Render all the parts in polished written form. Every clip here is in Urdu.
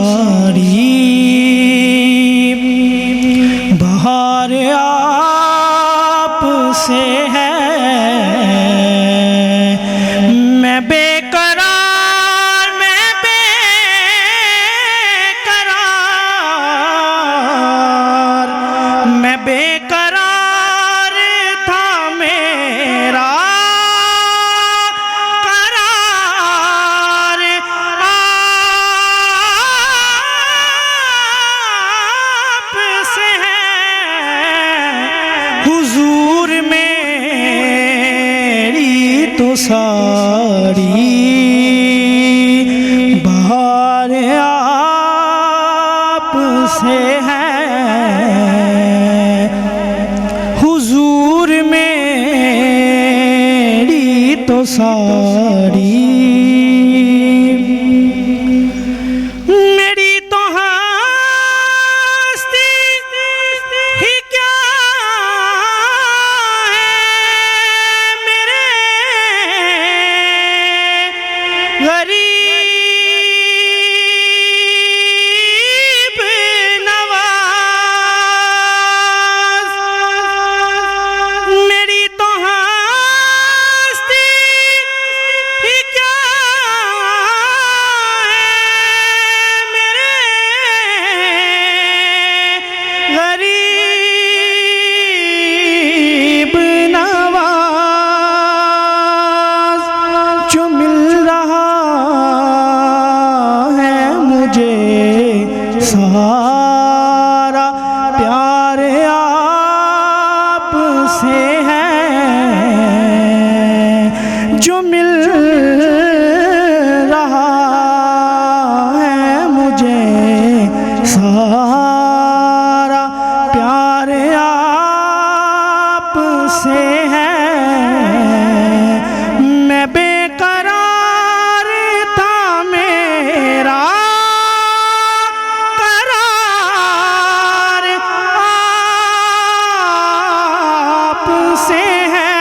ساری بہار آپ سے ہے میں بے قرار میں بے قرار تھا میرا قرار آپ سے ہے حضور میری تو ساری بہار آپ سے ہے حضور میری تو ساری میری تو ہستی ہی کیا ہے میرے غریب نواز میری تو ہستی ہی کیا ہے میرے غریب نواز جو مل رہا ہے مجھے سارا پیار آپ سے ہے جو مل رہا ہے مجھے سارا پیار آپ سے ہے میں بے قرار تھا میرا قرار آپ سے ہے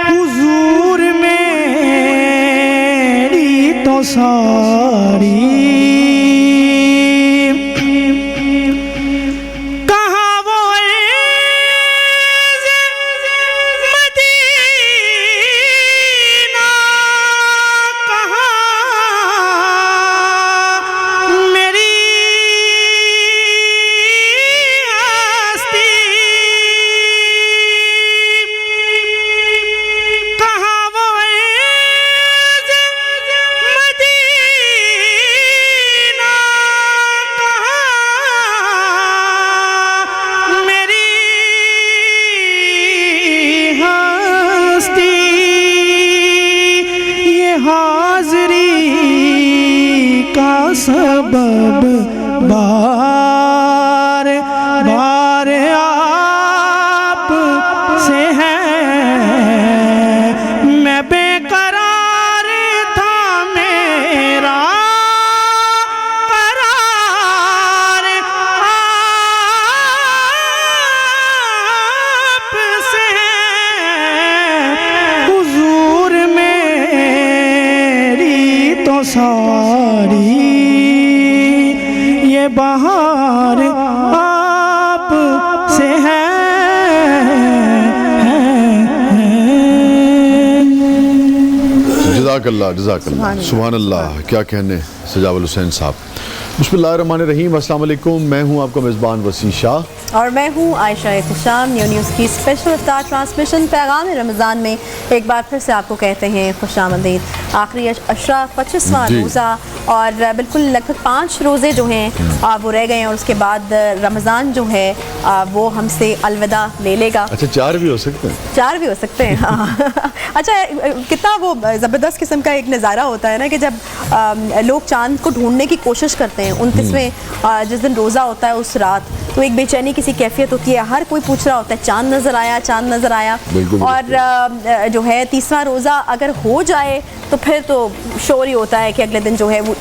حضور میری تو ساری کہاں وہ عز مدینہ کہاں میری ہستی کہاں وہ عز مدینہ کہاں میری ہستی یہ حاضری کا سبب بار بار آپ سے ہے میں بے قرار تھا میرا قرار آپ سے ہے حضور میری تو ساری یہ بہار آپ سے ہے جزاک اللہ سبحان اللہ کیا کہنے سجاول الحسین صاحب. بسم اللہ الرحمن الرحیم. السلام علیکم. میں ہوں آپ کا میزبان وسیم شاہ اور میں ہوں عائشہ احتشام. نیو نیوز کی اسپیشل افطار ٹرانسمیشن پیغام رمضان میں ایک بار پھر سے آپ کو کہتے ہیں خوش آمدید. آخری اشرا 25واں روزہ اور بالکل لگ بھگ 5 روزے جو ہیں وہ رہ گئے ہیں اور اس کے بعد رمضان جو ہے وہ ہم سے الوداع لے لے گا. اچھا 4 بھی ہو سکتے ہیں 4 بھی ہو سکتے ہیں ہاں. اچھا کتنا وہ زبردست قسم کا ایک نظارہ ہوتا ہے نا کہ جب لوگ چاند کو ڈھونڈنے کی کوشش کرتے ہیں 29ویں جس دن روزہ ہوتا ہے اس رات تو ایک بے چینی کسی کیفیت ہوتی ہے. ہر کوئی پوچھ رہا ہوتا ہے چاند نظر آیا چاند نظر آیا. اور جو ہے 30واں روزہ اگر ہو جائے تو پھر تو شور ہی ہوتا ہے کہ اگلے دن جو ہے وہ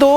2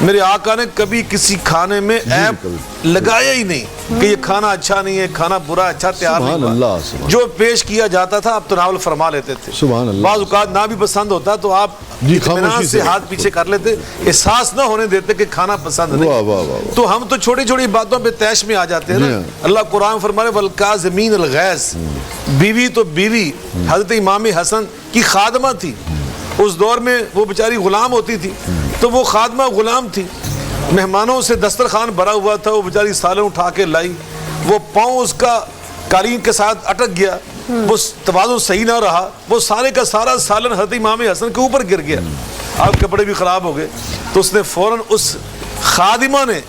میرے آقا نے کبھی کسی کھانے میں عیب لگایا ہی نہیں کہ یہ کھانا اچھا نہیں ہے، کھانا برا، اچھا تیار نہیں سبحان ہوا۔ اللہ، سبحان جو پیش کیا جاتا تھا آپ تناول فرما لیتے تھے۔ سبحان اللہ۔ بعض اوقات نہ بھی پسند ہوتا تو آپ جی، اطمینان خاموشی سے سے ہاتھ پیچھے کر لیتے، احساس نہ ہونے دیتے کہ کھانا پسند واہ نہیں۔ واہ واہ واہ۔ تو ہم تو چھوٹی چھوٹی باتوں پہ تیش میں آ جاتے ہیں جی نا۔ ہاں۔ اللہ قرآن فرمانے والکاظمین الغیظ، بیوی تو بیوی حضرت امام حسن کی خادمہ تھی، اس دور میں وہ بیچاری غلام ہوتی تھی، تو وہ خادمہ غلام تھی، مہمانوں سے دسترخوان بھرا ہوا تھا، وہ بیچاری سالن اٹھا کے لائی، وہ پاؤں اس کا قالین کے ساتھ اٹک گیا، وہ توازن صحیح نہ رہا، وہ سارے کا سارا سالن حضرت امام حسن کے اوپر گر گیا، آپ کپڑے بھی خراب ہو گئے۔ تو اس نے فوراً اس خادمہ نے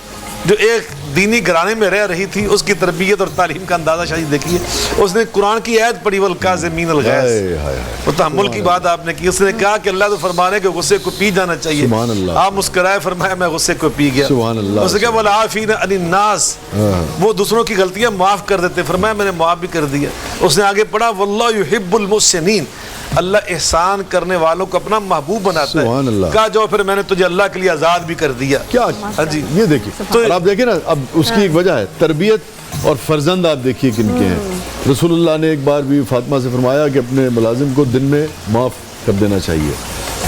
جو ایک دینی گھرانے میں رہ رہی تھی، اس کی تربیت اور تعلیم کا اندازہ شاید دیکھیے، اس نے قرآن کی آیت پڑھی والکاظمین الغیظ، ہائے ہائے۔ وہ تحمل کی بات آپ نے کی۔ اس نے کہا کہ اللہ تو فرما رہے کہ غصے کو پی جانا چاہیے، سبحان اللہ۔ آپ مسکرائے، فرمایا میں غصے کو پی گیا۔ سبحان اللہ۔ اس نے کہا والعافین عن الناس، وہ دوسروں کی غلطیاں معاف کر دیتے، فرمایا میں نے معاف بھی کر دیا۔ اس نے آگے پڑھا واللہ یحب المحسنین، اللہ احسان کرنے والوں کو اپنا محبوب بناتا ہے۔ سبحان اللہ۔ کہا جو پھر میں نے تجھے اللہ کے لیے آزاد بھی کر دیا۔ کیا ہاں جی، یہ دیکھیے، تو اور آپ دیکھیں نا، اب اس کی ایک وجہ ہے تربیت اور فرزند۔ آپ دیکھیے کن کے ہیں۔ رسول اللہ نے ایک بار بھی فاطمہ سے فرمایا کہ اپنے ملازم کو دن میں معاف کر دینا چاہیے،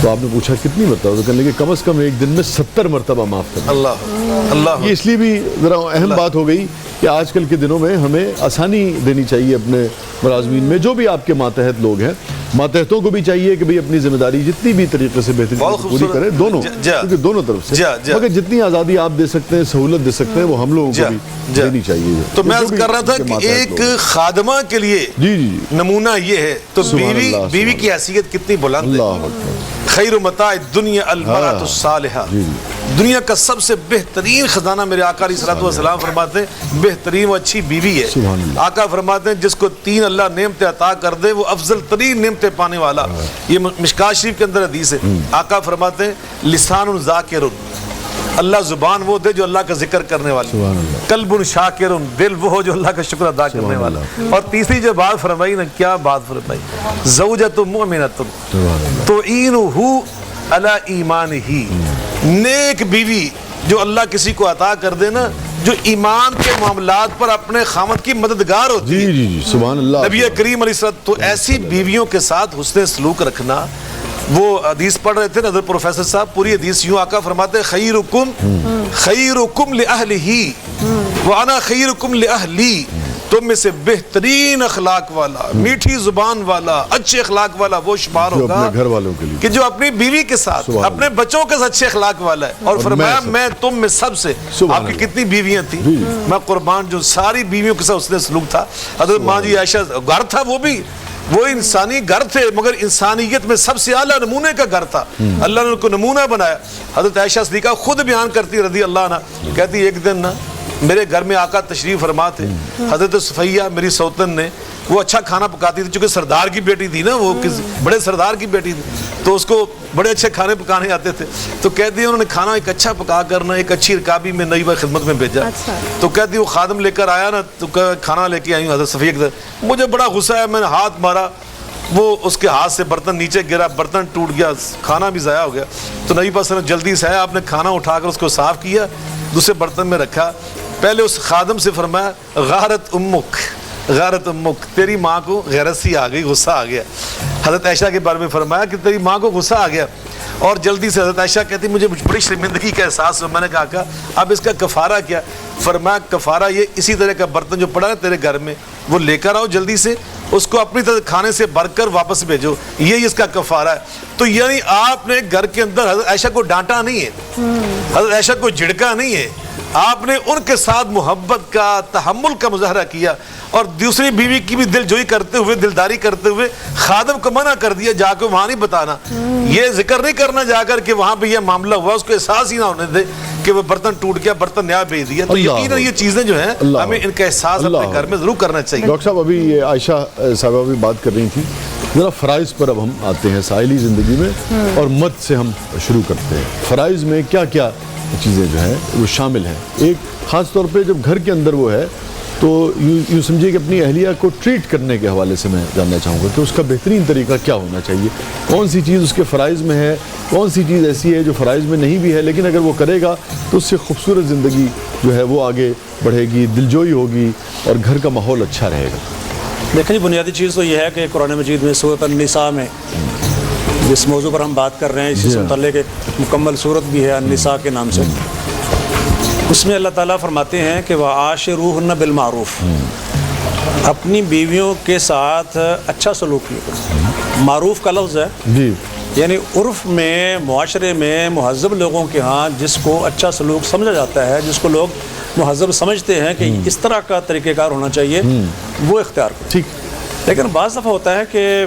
تو آپ نے پوچھا کتنی مرتبہ، تو کہنے لگے کم از کم ایک دن میں 70 مرتبہ معاف کر دیں۔ اللہ اللہ یہ اس لیے بھی ذرا اہم بات ہو گئی کہ آج کل کے دنوں میں ہمیں آسانی دینی چاہیے اپنے ملازمین میں، جو بھی آپ کے ماتحت لوگ ہیں، ماتحتوں کو بھی چاہیے کہ بھئی اپنی ذمہ داری جتنی بھی طریقے سے بہترین بہت پوری خوبصورت۔ کریں، دونوں، جا کیونکہ دونوں طرف سے، جا مگر جتنی آزادی آپ دے سکتے ہیں، سہولت دے سکتے ہیں، وہ ہم لوگوں کو بھی دینی چاہیے۔ تو میں جو عرض بھی کر رہا تھا ان کے کہ ماتحت ایک لوگ ہیں۔ خادمہ کے لیے جی جی جی، نمونہ یہ ہے، تو سبحان بیوی اللہ، بیوی سبحان کی حیثیت کتنی بلند ہے۔ اللہ اکبر۔ خیر متاع الدنیا المرأۃ الصالحہ، جی جی۔ دنیا کا سب سے بہترین خزانہ میرے آقا علیہ الصلوۃ والسلام فرماتے ہیں بہترین و اچھی بیوی ہے۔ سبحان اللہ۔ آقا فرماتے ہیں جس کو 3 اللہ نعمتیں عطا کر دے وہ افضل ترین نعمتیں پانے والا۔ یہ مشکوٰۃ شریف کے اندر حدیث ہے۔ آقا فرماتے ہیں لسان ذاکر، اللہ زبان وہ دے جو اللہ کا ذکر کرنے والا، سبحان اللہ۔ قلب شاکر، دل وہ ہو جو اللہ کا شکر ادا کرنے والا۔ اور تیسری جو بات فرمائی نا، کیا بات فرمائی، زوجۃ مؤمنۃ تعینہ علی ایمانہ، نیک بیوی جو اللہ کسی کو عطا کر دے نا، جو ایمان کے معاملات پر اپنے خامد کی مددگار ہوتی جی ہے۔ جی جی، سبحان اللہ۔ نبی کریم علیہ السلام، تو ایسی بیویوں کے ساتھ حسن سلوک رکھنا۔ وہ حدیث پڑھ رہے تھے نظر پروفیسر صاحب، پوری حدیث یوں آقا فرماتے خیرکم لأہلہ وانا خیرکم لأہلی، تم میں سے بہترین اخلاق والا، میٹھی زبان والا، اچھے اخلاق والا وہ شمار جو ہوگا اپنے گھر والوں کے لیے، کہ جو اپنی بیوی کے ساتھ، سبحان اپنے بچوں کے ساتھ اچھے اخلاق والا ہے۔ اور فرمایا میں تم میں سب سے، سبحان آپ کی اللہ۔ کتنی بیویاں تھیں، میں قربان جو ساری بیویوں کے ساتھ اس نے سلوک تھا۔ حضرت ماں جی عائشہ، گھر تھا وہ بھی، وہ انسانی گھر تھے مگر انسانیت میں سب سے اعلیٰ نمونے کا گھر تھا، اللہ نے ان کو نمونہ بنایا۔ حضرت عائشہ صدیقہ خود بیان کرتی رضی اللہ عنہ، کہتی ایک دن نا میرے گھر میں آقا تشریف فرما تھے، حضرت صفیہ میری سوتن نے، وہ اچھا کھانا پکاتی تھی چونکہ سردار کی بیٹی تھی نا، وہ بڑے سردار کی بیٹی تھی، تو اس کو بڑے اچھے کھانے پکانے آتے تھے۔ تو کہتی ہے انہوں نے کھانا ایک اچھا پکا کرنا ایک اچھی رکابی میں نئی خدمت میں بھیجا۔ تو کہتی وہ خادم لے کر آیا نا، تو کھانا لے کے آئی ہوں حضرت صفیہ کی طرف، مجھے بڑا غصہ ہے، میں نے ہاتھ مارا، وہ اس کے ہاتھ سے برتن نیچے گرا، برتن ٹوٹ گیا، کھانا بھی ضائع ہو گیا۔ تو نبی پاک صلی اللہ علیہ وسلم جلدی سے آیا، آپ نے کھانا اٹھا کر اس کو صاف کیا، دوسرے برتن میں رکھا، پہلے اس خادم سے فرمایا غارت امک، غارت امک، تیری ماں کو غیرت سی آ گئی، غصہ آ گیا۔ حضرت عائشہ کے بارے میں فرمایا کہ تیری ماں کو غصہ آ گیا، اور جلدی سے حضرت عائشہ کہتی مجھے بڑی شرمندگی کا احساس ہوا۔ میں نے کہا اب اس کا کفارہ کیا؟ فرمایا کفارہ یہ اسی طرح کا برتن جو پڑا ہے تیرے گھر میں وہ لے کر آؤ، جلدی سے اس کو اپنی طرح کھانے سے بھر کر واپس بھیجو، یہی اس کا کفارہ ہے۔ تو یعنی آپ نے گھر کے اندر حضرت عائشہ کو ڈانٹا نہیں ہے، حضرت عائشہ کو جھڑکا نہیں ہے، آپ نے ان کے ساتھ محبت کا، تحمل کا مظاہرہ کیا، اور دوسری بیوی کی بھی دل جوئی کرتے ہوئے، دلداری کرتے ہوئے خادم کو منع کر دیا جا کے وہاں نہیں بتانا، یہ ذکر نہیں کرنا جا کر کہ وہاں پہ یہ معاملہ ہوا، اس کو احساس ہی نہ ہونے دے کہ وہ برتن ٹوٹ گیا، برتن نیا بھیج دیا۔ تو یقیناً یہ چیزیں جو ہیں ہمیں ان کا احساس اپنے گھر میں ضرور کرنا چاہیے۔ ڈاکٹر صاحب ابھی یہ عائشہ صاحبہ بھی بات کر رہی تھی، ذرا فرائض پر اب ہم آتے ہیں سائلی زندگی میں، اور مت سے ہم شروع کرتے ہیں۔ فرائض میں کیا کیا چیزیں جو ہیں وہ شامل ہیں؟ ایک خاص طور پہ جب گھر کے اندر وہ ہے تو یوں سمجھیے کہ اپنی اہلیہ کو ٹریٹ کرنے کے حوالے سے میں جاننا چاہوں گا کہ اس کا بہترین طریقہ کیا ہونا چاہیے, کون سی چیز اس کے فرائض میں ہے, کون سی چیز ایسی ہے جو فرائض میں نہیں بھی ہے لیکن اگر وہ کرے گا تو اس سے خوبصورت زندگی جو ہے وہ آگے بڑھے گی, دلجوئی ہوگی اور گھر کا ماحول اچھا رہے گا. دیکھیں جی, بنیادی چیز تو یہ ہے کہ قرآن مجید میں سورۃ النساء میں جس موضوع پر ہم بات کر رہے ہیں اسی سے متعلق ایک مکمل صورت بھی ہے النساء کے نام سے. اس میں اللہ تعالیٰ فرماتے ہیں کہ وَعَاشِرُوهُنَّ بِالْمَعْرُوفِ, اپنی بیویوں کے ساتھ اچھا سلوک کیے کرو. معروف کا لفظ ہے جی, یعنی عرف میں, معاشرے میں مہذب لوگوں کے ہاں جس کو اچھا سلوک سمجھا جاتا ہے, جس کو لوگ مہذب سمجھتے ہیں کہ اس طرح کا طریقہ کار ہونا چاہیے, وہ اختیار کرو. ٹھیک. لیکن بعض دفعہ ہوتا ہے کہ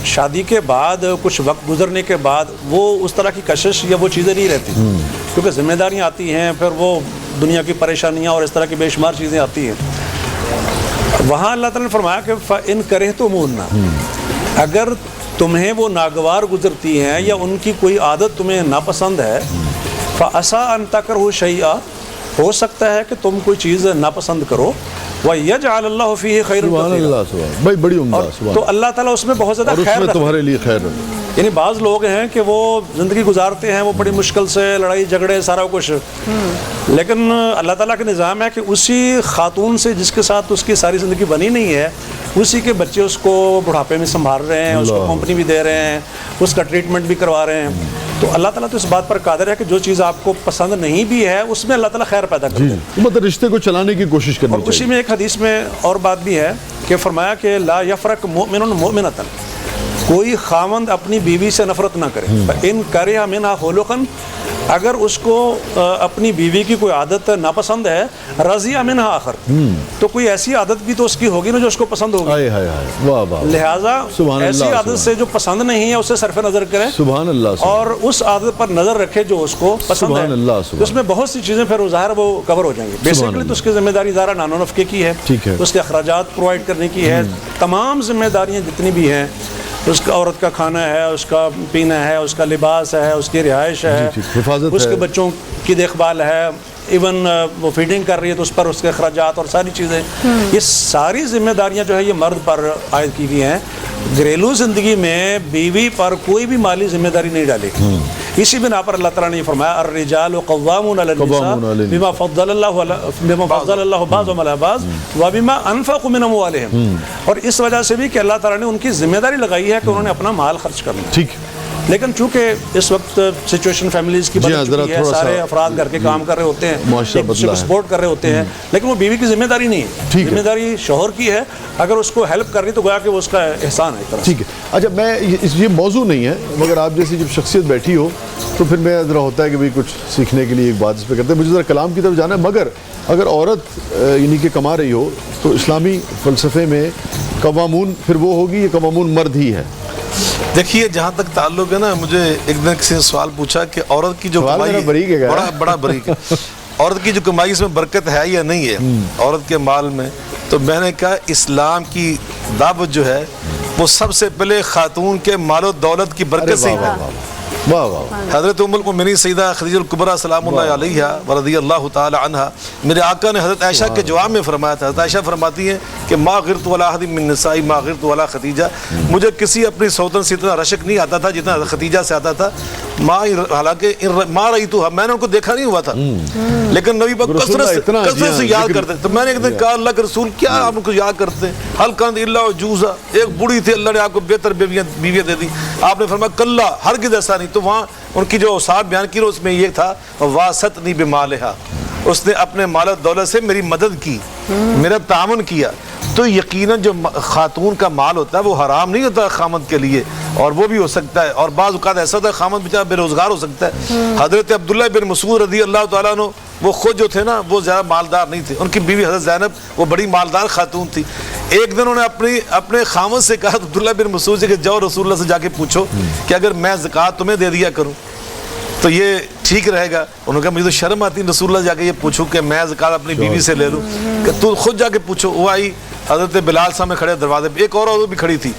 شادی کے بعد کچھ وقت گزرنے کے بعد وہ اس طرح کی کشش یا وہ چیزیں نہیں رہتی, کیونکہ ذمہ داریاں آتی ہیں, پھر وہ دنیا کی پریشانیاں اور اس طرح کی بے شمار چیزیں آتی ہیں. وہاں اللہ تعالیٰ نے فرمایا کہ فَإِن كَرِهْتُمُوهُنَّ, اگر تمہیں وہ ناگوار گزرتی ہیں یا ان کی کوئی عادت تمہیں ناپسند ہے, فَعَسَىٰ أَن تَكْرَهُوا شَيْئًا, ہو سکتا ہے کہ تم کوئی چیز ناپسند کرو, وَيَجْعَلَ اللَّهُ فِيهِ خَيْرًا سبحان كَثِيرًا, اللہ, سبحان بھائی بڑی عمدہ, سبحان تو اللہ تعالیٰ اس میں بہت زیادہ اور اس خیر میں رکھتا ہے. تمہارے لیے خیر رکھے. یعنی بعض لوگ ہیں کہ وہ زندگی گزارتے ہیں, وہ بڑی مشکل سے لڑائی جھگڑے سارا کچھ, لیکن اللہ تعالیٰ کا نظام ہے کہ اسی خاتون سے جس کے ساتھ اس کی ساری زندگی بنی نہیں ہے, اسی کے بچے اس کو بڑھاپے میں سنبھال رہے ہیں, اس کو کمپنی بھی دے رہے ہیں, اس کا ٹریٹمنٹ بھی کروا رہے ہیں. تو اللہ تعالیٰ تو اس بات پر قادر ہے کہ جو چیز آپ کو پسند نہیں بھی ہے اس میں اللہ تعالیٰ خیر پیدا کرتے ہیں. مطلب رشتے کو چلانے کی کوشش کرنی اور اسی چاہیے. میں ایک حدیث میں اور بات بھی ہے کہ فرمایا کہ لا یفرق مؤمن مؤمنۃ, کوئی خاوند اپنی بیوی سے نفرت نہ کرے. ان کرہ منہا خلقا, اگر اس کو اپنی بیوی کی کوئی عادت ناپسند ہے, رضی منہا آخر, تو کوئی ایسی عادت بھی تو اس کی ہوگی نا جو اس کو پسند ہوگی. ہائے ہائے ہائے, واہ واہ, لہٰذا سبحان ایسی اللہ, عادت سے جو پسند نہیں ہے اسے صرف نظر کرے, سبحان اللہ, اور اس عادت پر نظر رکھے جو اس کو پسند ہے. سبحان اللہ, تو اس میں بہت سی چیزیں پھر ظاہر وہ کور ہو جائیں گی. بیسیکلی تو اس کی ذمہ داری ظاہر نان و نفقے کی ہے, اس کے اخراجات پرووائڈ کرنے کی ہے, تمام ذمہ داریاں جتنی بھی ہیں, اس کا عورت کا کھانا ہے, اس کا پینا ہے, اس کا لباس ہے, اس کی رہائش ہے, اس کے بچوں کی دیکھ بھال ہے, ایون وہ فیڈنگ کر رہی ہے تو اس پر اس کے اخراجات اور ساری چیزیں, یہ ساری ذمہ داریاں جو ہے یہ مرد پر عائد کی ہوئی ہیں. گھریلو زندگی میں بیوی پر کوئی بھی مالی ذمہ داری نہیں ڈالے گی. اسی بنا پر اللہ تعالیٰ نے فرمایا الرجال قوامون علی النساء بما فضل اللہ بعضهم علی بعض وبما انفقوا من اموالهم, اور اس وجہ سے بھی کہ اللہ تعالیٰ نے ان کی ذمہ داری لگائی ہے کہ انہوں نے اپنا مال خرچ کرنا. ٹھیک. لیکن چونکہ اس وقت سچویشن فیملیز کی بدل چکی ہے, سارے افراد گھر کے کام کر رہے ہوتے ہیں, ایک دوسرے کو سپورٹ کر رہے ہوتے ہیں, لیکن وہ بیوی کی ذمہ داری نہیں ہے, ذمہ داری شوہر کی ہے. اگر اس کو ہیلپ کر رہی تو گویا کہ وہ اس کا احسان ہے. ٹھیک ہے. اچھا, میں یہ موضوع نہیں ہے مگر آپ جیسی جب شخصیت بیٹھی ہو تو پھر میں ذرا ہوتا ہے کہ بھئی کچھ سیکھنے کے لیے ایک بات اس پہ کرتے ہیں, مجھے ذرا کلام کی طرف جانا ہے. مگر اگر عورت یعنی کہ کما رہی ہو تو اسلامی فلسفے میں قوامون پھر وہ ہوگی یا قوامون مرد ہی ہے؟ دیکھیے, جہاں تک تعلق ہے نا, مجھے ایک دن کسی نے سوال پوچھا کہ عورت کی جو کمائی بڑا بریک ہے, عورت کی جو کمائی اس میں برکت ہے یا نہیں ہے عورت کے مال میں, تو میں نے کہا اسلام کی دعوت جو ہے وہ سب سے پہلے خاتون کے مال و دولت کی برکت سے حضرت ام المؤمنین سیدہ خدیجہ الکبریٰ سلام اللہ علیہا ورضی اللہ تعالی عنہا, میرے آقا نے حضرت عائشہ کے جواب میں فرمایا تھا. حضرت عائشہ فرماتی ہیں کہ ما غرت ولا احد من نسائی ما غرت ولا خدیجہ, مجھے کسی اپنی سوتن سے اتنا رشک نہیں آتا تھا جتنا حضرت خدیجہ سے آتا تھا. حالانکہ ما رأیتها, میں نے ان کو دیکھا نہیں ہوا تھا, لیکن نبی پاک کثرت سے یاد کرتے. تو میں نے ایک دن کہا اللہ کے رسول کیا آپ ان کو یاد کرتے ہیں؟ حل کانت الا وجوزا, ایک بوڑھی تھی اللہ نے آپ کو بہتر بیویاں دے دی. آپ نے فرمایا کلا, ہرگز ایسا نہیں. تو وہاں ان کی جو اوصاف بیان کی اس میں یہ تھا واستنی بمالہا, اس نے اپنے مال و دولت سے میری مدد کی, میرا تعاون کیا. تو یقیناً جو خاتون کا مال ہوتا ہے وہ حرام نہیں ہوتا خامد کے لیے, اور وہ بھی ہو سکتا ہے, اور بعض اوقات ایسا ہوتا ہے خامد بیچارہ بے روزگار ہو سکتا ہے. حضرت عبداللہ بن مسعود رضی اللہ تعالیٰ عنہ وہ خود جو تھے نا وہ زیادہ مالدار نہیں تھے, ان کی بیوی حضرت زینب وہ بڑی مالدار خاتون تھی. ایک دن انہوں نے اپنے خامد سے کہا عبداللہ بن مسعود سے کہ جاؤ رسول اللہ سے جا کے پوچھو کہ اگر میں زکوٰۃ تمہیں دے دیا کروں تو یہ ٹھیک رہے گا. انہوں نے کہا مجھے تو شرم آتی رسول اللہ جا کے یہ پوچھوں کہ میں زکوٰۃ اپنی بیوی سے لے لوں, کہ تو خود جا کے پوچھو. وہ آئی, حضرت بلال سامنے کھڑے دروازے پہ, ایک اور عورت بھی کھڑی تھی,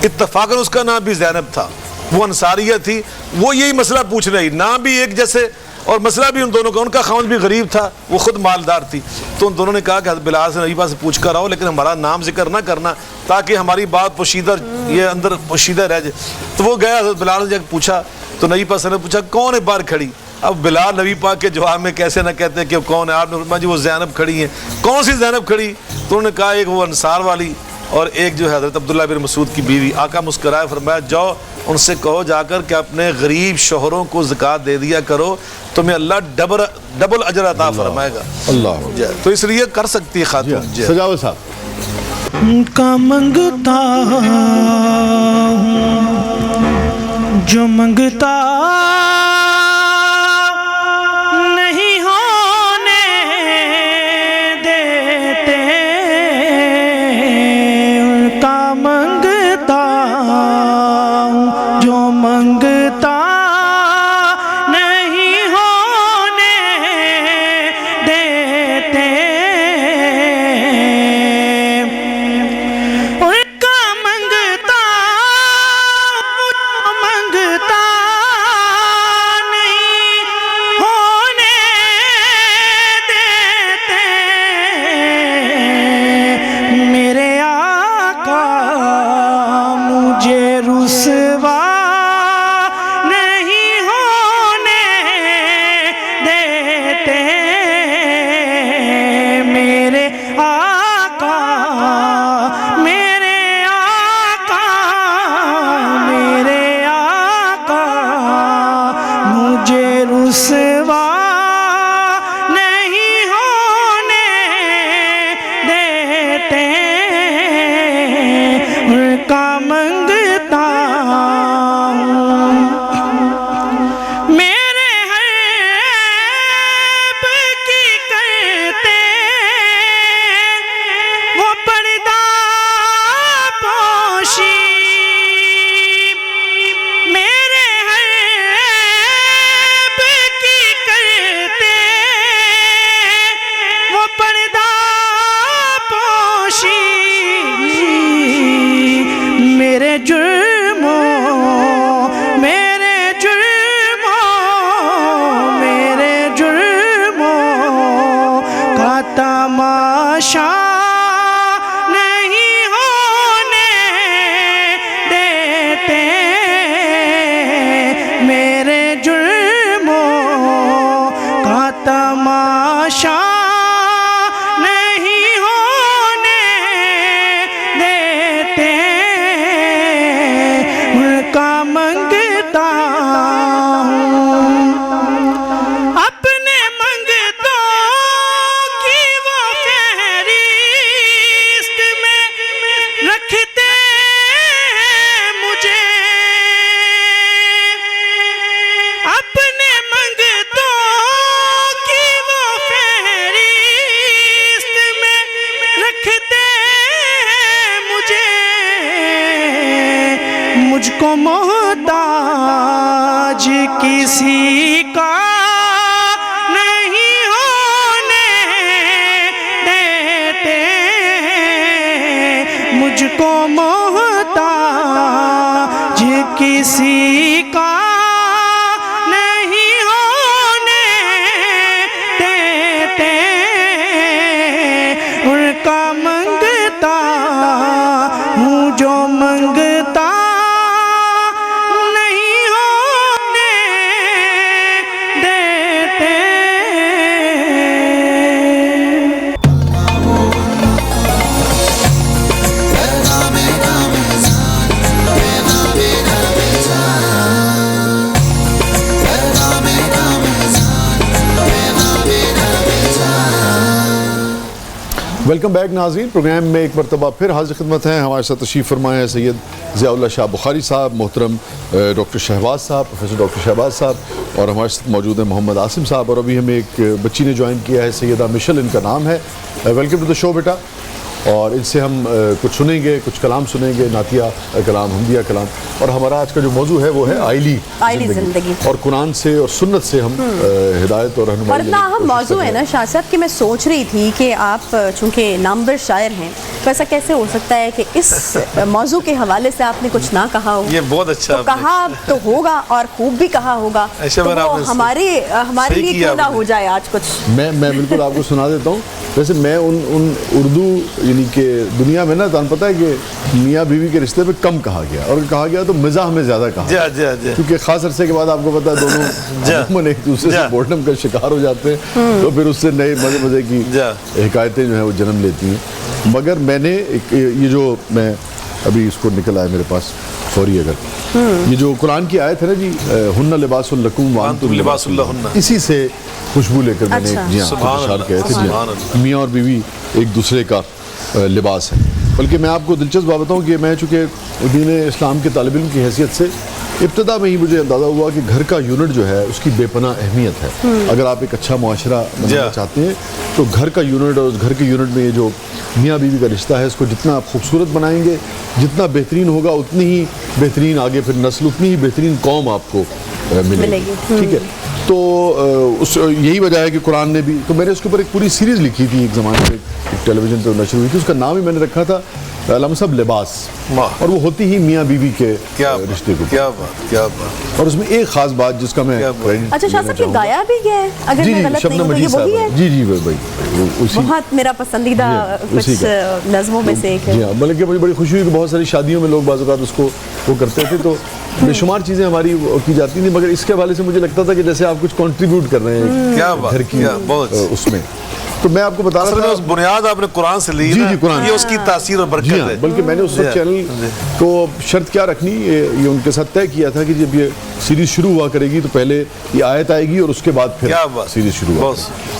اتفاقاً اس کا نام بھی زینب تھا, وہ انصاریہ تھی, وہ یہی مسئلہ پوچھ رہی, نام بھی ایک جیسے اور مسئلہ بھی ان دونوں کا، ان کا خاوند بھی غریب تھا، وہ خود مالدار تھی، تو ان دونوں نے کہا کہ حضرت بلال سے نبی پاک سے پوچھ کر آؤ، لیکن ہمارا نام ذکر نہ کرنا تاکہ ہماری بات پوشیدہ یہ اندر پوشیدہ رہ جائے۔ تو وہ گیا حضرت بلال نے جا کے پوچھا، تو نبی پاک نے پوچھا کون ہے باہر کھڑی؟ اب بلال نبی پاک کے جواب میں کیسے نہ کہتے ہیں کہ کون ہے، آپ نے فرمایا جی وہ زینب کھڑی ہیں۔ کون سی زینب کھڑی؟ تو انہوں نے کہا ایک وہ انصار والی اور ایک جو ہے حضرت عبداللہ بن مسعود کی بیوی۔ آقا مسکرائے، فرمایا جاؤ ان سے کہو جا کر کہ اپنے غریب شوہروں کو زکوٰۃ دے دیا کرو، تمہیں اللہ ڈبل اجر عطا فرمائے گا۔ اللہ تو اس لیے کر سکتی ہے خاتون۔ جی سجاوت صاحب کا منگتا ہوں جو منگتا نہیں ہونے دیتے، ان کا منگتا ہوں جو منگتا نہیں ہونے دیتے، تماشا نہیں ہونے دیتے، میرے جرموں کا تماشا نہیں ہونے دیتے، ان کا منگتا ہوں اپنے منگتوں کی وہ فہرست میں رکھتے مجھے، اپنے منگتوں کی وہ فہرست میں رکھتے مجھے، مجھ کو محتاج کسی کا نہیں ہونے دیتے، مجھ کو محتاج کسی کا نہیں ہونے دیتے، ان کا منگتا ہوں جو منگتا نہیں ہونے دیتے۔ ویلکم بیک ناظرین، پروگرام میں ایک مرتبہ پھر حاضر خدمت ہیں۔ ہمارے ساتھ تشریف فرمائے ہیں سید ضیاء اللہ شاہ بخاری صاحب، محترم ڈاکٹر شہباز صاحب، پروفیسر ڈاکٹر شہباز صاحب، اور ہمارے ساتھ موجود ہیں محمد عاصم صاحب، اور ابھی ہمیں ایک بچی نے جوائن کیا ہے، سیدہ مشل ان کا نام ہے۔ ویلکم ٹو دا شو بیٹا۔ اور ان سے ہم کچھ سنیں گے, کچھ کلام سنیں گے, نعتیہ کلام, حمدیہ کلام. اور ہمارا آج کا جو موضوع ہے وہ ہے آئلی زندگی, اور قرآن سے اور سنت سے ہم ہدایت اور رہنمائی. اور اتنا اہم موضوع ہے نا شاہ صاحب کہ میں سوچ رہی تھی کہ آپ چونکہ نامور شاعر ہیں تو ایسا کیسے ہو سکتا ہے کہ اس موضوع کے حوالے سے آپ نے کچھ نہ کہا ہو. یہ بہت اچھا کہا تو ہوگا اور خوب بھی کہا ہوگا, تو ہمارے لیے کیوں نہ ہو جائے آج کچھ. میں بالکل آپ کو سنا دیتا ہوں. ویسے میں ان اردو یعنی کہ دنیا میں نا تمہیں پتہ ہے کہ میاں بیوی کے رشتے پہ کم کہا گیا, اور کہا گیا تو مزاح میں زیادہ کہا, کیونکہ خاص عرصے کے بعد آپ کو پتہ ہے دونوں ایک دوسرے سے بوردم کا شکار ہو جاتے ہیں, تو پھر اس سے نئے مزے کی حکایتیں جو ہیں وہ جنم لیتی ہیں. مگر میں نے یہ جو میں ابھی اس کو نکل آیا میرے پاس سوری, اگر یہ جو قرآن کی آیت ہے نا جی, ہن لباس لکم وانتم لباس لہن, اسی سے خوشبو لے کر میں نے جی ہاں اشعار کہے تھے جی میاں اور بیوی ایک دوسرے کا لباس ہے. بلکہ میں آپ کو دلچسپ بات بتاؤں کہ میں چونکہ دین اسلام کے طالب علم کی حیثیت سے ابتدا میں ہی مجھے اندازہ ہوا کہ گھر کا یونٹ جو ہے اس کی بے پناہ اہمیت ہے. اگر آپ ایک اچھا معاشرہ بنانا چاہتے ہیں تو گھر کا یونٹ, اور اس گھر کے یونٹ میں یہ جو میاں بیوی کا رشتہ ہے اس کو جتنا آپ خوبصورت بنائیں گے, جتنا بہترین ہوگا, اتنی ہی بہترین آگے پھر نسل, اتنی ہی بہترین قوم آپ کو ملے گی. ٹھیک ہے, تو یہی وجہ ہے کہ قرآن نے بھی, تو میں نے اس کے اوپر ایک پوری سیریز لکھی تھی ایک زمانے میں, ایک ٹیلی ویژن پہ نشر ہوئی تھی, اس کا نام ہی میں نے رکھا تھا علامہ صاحب لباس, اور وہ ہوتی ہی میاں بیوی کے رشتے کو. کیا بات. اور اس میں ایک خاص بات جس کا میں اچھا شاہ صاحب یہ گایا بھی گیا ہے اگر میں غلط نہیں ہوں تو یہ وہی ہے. جی بھائی, بہت میرا پسندیدہ کچھ نظموں میں سے ایک ہے. جی ہاں, بلکہ مجھے بڑی خوشی ہوئی کہ بہت ساری شادیوں میں لوگ بعض اوقات اس کو وہ کرتے تھے, تو بے شمار چیزیں ہماری کی جاتی تھیں, مگر اس کے حوالے سے مجھے لگتا تھا کہ جیسے آپ کچھ کنٹریبیوٹ کر رہے ہیں گھر کی اس میں. تو میں آپ کو بتا رہا تھا بنیاد آپ نے قرآن سے لی, قرآن, یہ اس کی تاثیر اور برکت ہے. بلکہ میں نے اس وقت چینل کو شرط کیا رکھنی, یہ ان کے ساتھ طے کیا تھا کہ جب یہ سیریز شروع ہوا کرے گی تو پہلے یہ آیت آئے گی اور اس کے بعد پھر سیریز شروع ہوا.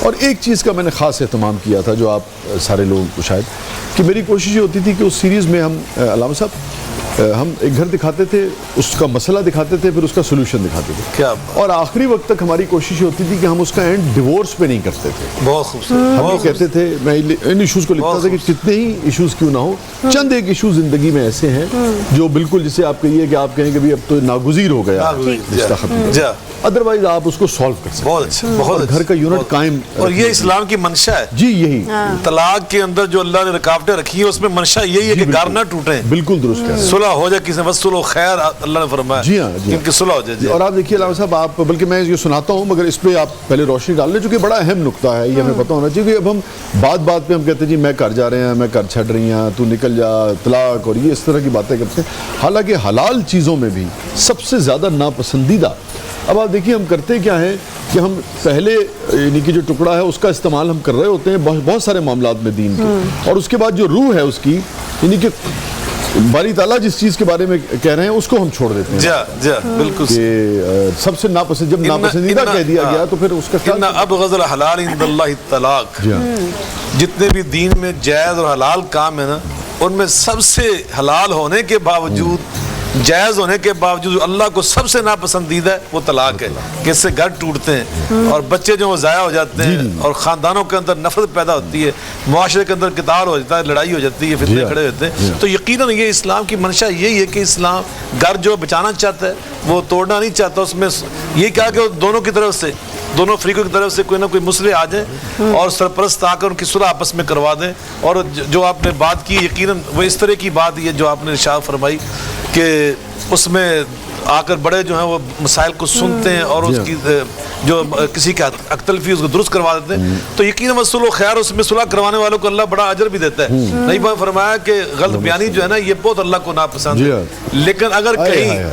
اور ایک چیز کا میں نے خاص اہتمام کیا تھا جو آپ سارے لوگوں کو شاید, کہ میری کوشش یہ ہوتی تھی کہ اس سیریز میں ہم علامہ صاحب ہم ایک گھر دکھاتے تھے, اس کا مسئلہ دکھاتے تھے, پھر اس کا سولوشن دکھاتے تھے, اور آخری وقت تک ہماری کوشش یہ ہوتی تھی کہ ہم اس کا اینڈ ڈیورس پہ نہیں کرتے تھے. بہت خوبصورت. ہم یہ کہتے تھے, میں ان ایشوز کو لکھتا تھا کہ جتنے ہی ایشوز کیوں نہ ہو, چند ایک ایشوز زندگی میں ایسے ہیں جو بالکل جسے آپ کہیے کہ آپ کہیں کہ بھی اب تو ناگزیر ہو گیا رشتہ ختم, ادروائز آپ اس کو سالو کر سکتے ہیں. بہت گھر کا یونٹ قائم, اور یہ اسلام کی منشا ہے. جی یہی طلاق کے اندر جو اللہ نے رکاوٹیں رکھی ہیں اس میں منشا یہی ہے کہ گھر نہ ٹوٹیں. بالکل درست ہے. صلح ہو جائے, کسی وصل و خیر اللہ نے فرمایا. جی ہاں, ان کی صلح ہو جائے. اور آپ دیکھیے علامہ صاحب, آپ بلکہ میں یہ سناتا ہوں مگر اس پہ آپ پہلے روشنی ڈال لیں, چونکہ بڑا اہم نقطہ ہے, یہ ہمیں پتہ ہونا چاہیے. کہ اب ہم بات پہ ہم کہتے ہیں جی میں گھر جا رہے ہیں, میں گھر چھڑ رہی ہیں, تو نکل جا, طلاق, اور یہ اس طرح کی باتیں کرتے ہیں. حالانکہ حلال چیزوں میں بھی سب سے زیادہ ناپسندیدہ, اب آپ دیکھیے ہم کرتے کیا ہے کہ ہم پہلے یعنی کہ جو ٹکڑا ہے اس کا استعمال ہم کر رہے ہوتے ہیں بہت سارے معاملات میں دین کے, اور اس کے بعد جو روح ہے اس کی, یعنی کہ باری تعالیٰ جس چیز کے بارے میں کہہ رہے ہیں اس کو ہم چھوڑ دیتے ہیں. جی بالکل. کہ سب سے جب ناپسندیدہ کہہ دیا گیا تو پھر اس کا ان ابغض الحلال عند اللہ الطلاق. جتنے بھی دین میں جائز اور حلال کام ہے نا, ان میں سب سے حلال ہونے کے باوجود, جائز ہونے کے باوجود اللہ کو سب سے ناپسندیدہ ہے وہ طلاق ہے. کہ اس سے گھر ٹوٹتے ہیں اور بچے جو وہ ضائع ہو جاتے ہیں, اور خاندانوں کے اندر نفرت پیدا ہوتی ہے, معاشرے کے اندر قتال ہو جاتا ہے, لڑائی ہو جاتی ہے, فتنے کھڑے ہوتے ہیں. تو یقیناً یہ اسلام کی منشا یہی ہے کہ اسلام گھر جو بچانا چاہتا ہے وہ توڑنا نہیں چاہتا. اس میں یہ کہا کہ دونوں کی طرف سے, دونوں فریقوں کی طرف سے کوئی نہ کوئی مسئلے آ جائیں اور سرپرست آ کر ان کی صلح آپس میں کروا دیں. اور جو آپ نے بات کی یقیناً وہ اس طرح کی بات یہ جو آپ نے ارشاد فرمائی کہ اس میں آ کر بڑے جو ہیں وہ مسائل کو سنتے ہیں اور اس کی جو کسی کا اختلافی اس کو درست کروا دیتے ہیں. تو یقیناً صلح و خیر, اس میں صلح کروانے والوں کو اللہ بڑا اجر بھی دیتا ہے. نہیں فرمایا کہ غلط بیانی جو ہے نا یہ بہت اللہ کو ناپسند ہے. لیکن اگر کہیں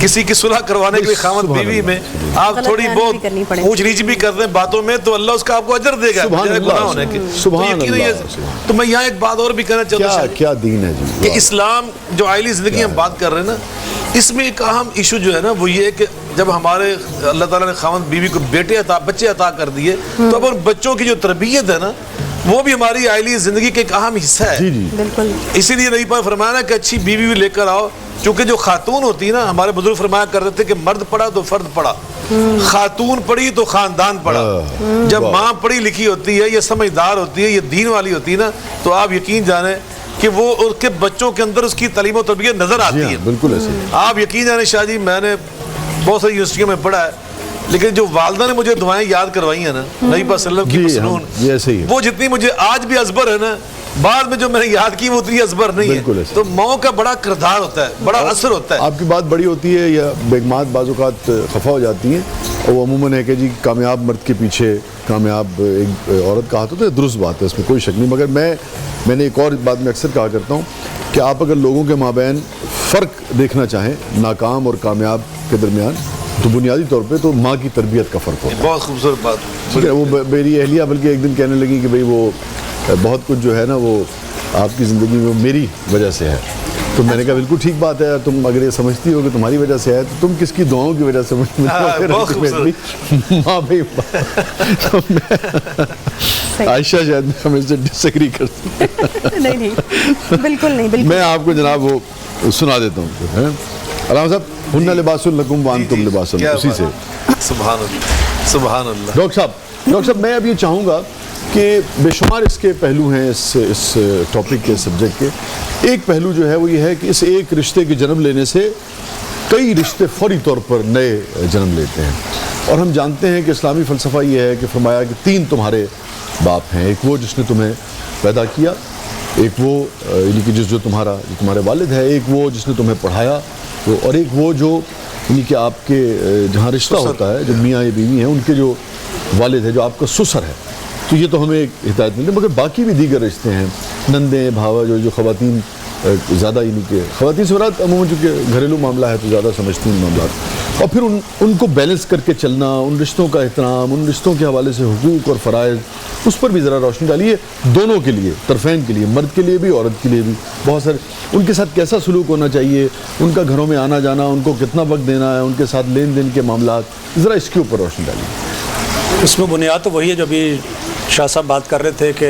کسی کی صلح کروانے کے لیے خاوند بیوی میں آپ تھوڑی بہت اونچ نیچ بھی کر دیں باتوں میں, تو اللہ اس کا آپ کو اجر دے گا گناہ ہونے کے. تو میں یہاں ایک بات اور بھی کہنا چاہتا ہوں, کیا دین ہے جی کہ اسلام جو آئلی زندگی ہم بات کر رہے ہیں نا, اس میں ایک اہم ایشو جو ہے نا وہ یہ ہے کہ جب ہمارے اللہ تعالیٰ نے خاوند بیوی کو بچے عطا کر دیے, تو اب ان بچوں کی جو تربیت ہے نا وہ بھی ہماری آئلی زندگی کا ایک اہم حصہ ہے. بالکل. اسی لیے نبی پاک فرمایا نا کہ اچھی بیوی بھی لے کر آؤ, چونکہ جو خاتون ہوتی ہے نا, ہمارے بزرگ فرمایا کرتے تھے کہ مرد پڑا تو فرد پڑا, خاتون پڑھی تو خاندان پڑھا. جب ماں پڑھی لکھی ہوتی ہے, یہ سمجھدار ہوتی ہے, یہ دین والی ہوتی ہے نا, تو آپ یقین جانیں کہ وہ اس کے بچوں کے اندر اس کی تعلیم و تربیت نظر آتی ہے. بالکل ایسے. آپ یقین جانیں شاہ جی, میں نے بہت ساری یونیورسٹیوں میں پڑھا ہے, لیکن جو والدہ نے مجھے دعائیں یاد کروائی ہیں نا نبی پاک صلی اللہ علیہ وسلم کی مسنون, وہ جتنی مجھے آج بھی ازبر ہے نا, بعد میں جو میں نے یاد کی وہ اتنی ازبر نہیں ہے. تو ماں کا بڑا کردار ہوتا ہے, بڑا اثر ہوتا ہے. آپ کی بات بڑی ہوتی ہے یا بیگمات بعض اوقات خفا ہو جاتی ہیں, اور وہ عموماً ہے کہ جی کامیاب مرد کے پیچھے کامیاب ایک عورت کا ہاتھ ہوتا ہے. درست بات ہے, اس میں کوئی شک نہیں. مگر میں نے ایک اور بات میں اکثر کہا کرتا ہوں کہ آپ اگر لوگوں کے مابین فرق دیکھنا چاہیں ناکام اور کامیاب کے درمیان, تو بنیادی طور پہ تو ماں کی تربیت کا فرق ہوتا ہے. بہت خوبصورت بات. ٹھیک ہے, وہ میری اہلیہ بلکہ ایک دن کہنے لگی کہ بھئی وہ بہت کچھ جو ہے نا وہ آپ کی زندگی میں میری وجہ سے ہے. تو میں نے کہا بالکل ٹھیک بات ہے, تم اگر یہ سمجھتی ہو کہ تمہاری وجہ سے ہے, تو تم کس کی دعاؤں کی وجہ سے ماں بھائی. عائشہ شاید ہمیں سے ڈس ایگری کرتی. نہیں بالکل نہیں. میں آپ کو جناب وہ سنا دیتا ہوں. علامہ صاحب, ہن لباس لکم وانتم لباس لہن, اسی سے. سبحان اللہ, سبحان اللہ. ڈاکٹر صاحب میں اب یہ چاہوں گا کہ بے شمار اس کے پہلو ہیں اس ٹاپک کے سبجیکٹ کے. ایک پہلو جو ہے وہ یہ ہے کہ اس ایک رشتے کے جنم لینے سے کئی رشتے فوری طور پر نئے جنم لیتے ہیں. اور ہم جانتے ہیں کہ اسلامی فلسفہ یہ ہے کہ فرمایا کہ 3 تمہارے باپ ہیں. ایک وہ جس نے تمہیں پیدا کیا, ایک وہ یعنی کہ جو تمہارے والد ہے, ایک وہ جس نے تمہیں پڑھایا, اور ایک وہ جو یعنی کہ آپ کے جہاں رشتہ ہوتا ہے, جو میاں یا بیوی ہیں, ان کے جو والد ہے, جو آپ کا سسر ہے. تو یہ تو ہمیں ایک ہدایت ملتی ہے. مگر باقی بھی دیگر رشتے ہیں, نندیں, بھاوا, جو خواتین زیادہ یعنی کہ خواتین سے مراد عموماً چونکہ گھریلو معاملہ ہے تو زیادہ سمجھتی ہیں معاملات. اور پھر ان کو بیلنس کر کے چلنا, ان رشتوں کا احترام, ان رشتوں کے حوالے سے حقوق اور فرائض, اس پر بھی ذرا روشنی ڈالیے. دونوں کے لیے, طرفین کے لیے, مرد کے لیے بھی عورت کے لیے بھی. بہت سارے ان کے ساتھ کیسا سلوک ہونا چاہیے, ان کا گھروں میں آنا جانا, ان کو کتنا وقت دینا ہے, ان کے ساتھ لین دین کے معاملات, ذرا اس کے اوپر روشنی ڈالیے. اس میں بنیاد تو وہی ہے جو ابھی شاہ صاحب بات کر رہے تھے کہ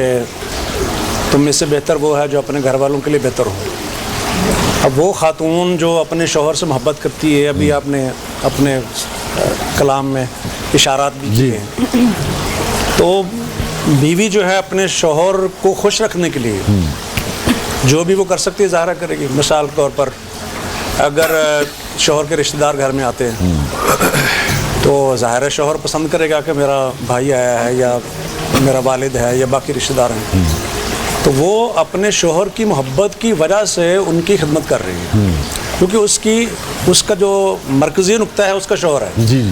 تم میں سے بہتر وہ ہے جو اپنے گھر والوں کے لیے بہتر ہو. اب وہ خاتون جو اپنے شوہر سے محبت کرتی ہے, ابھی آپ نے اپنے کلام میں اشارات بھی کیے ہیں, تو بیوی جو ہے اپنے شوہر کو خوش رکھنے کے لیے جو بھی وہ کر سکتی ہے ظاہرہ کرے گی. مثال کے طور پر اگر شوہر کے رشتہ دار گھر میں آتے ہیں تو ظاہر ہے شوہر پسند کرے گا کہ میرا بھائی آیا ہے یا میرا والد ہے یا باقی رشتہ دار ہیں, تو وہ اپنے شوہر کی محبت کی وجہ سے ان کی خدمت کر رہی ہے, کیونکہ اس کا جو مرکزی نقطہ ہے اس کا شوہر ہے. جی,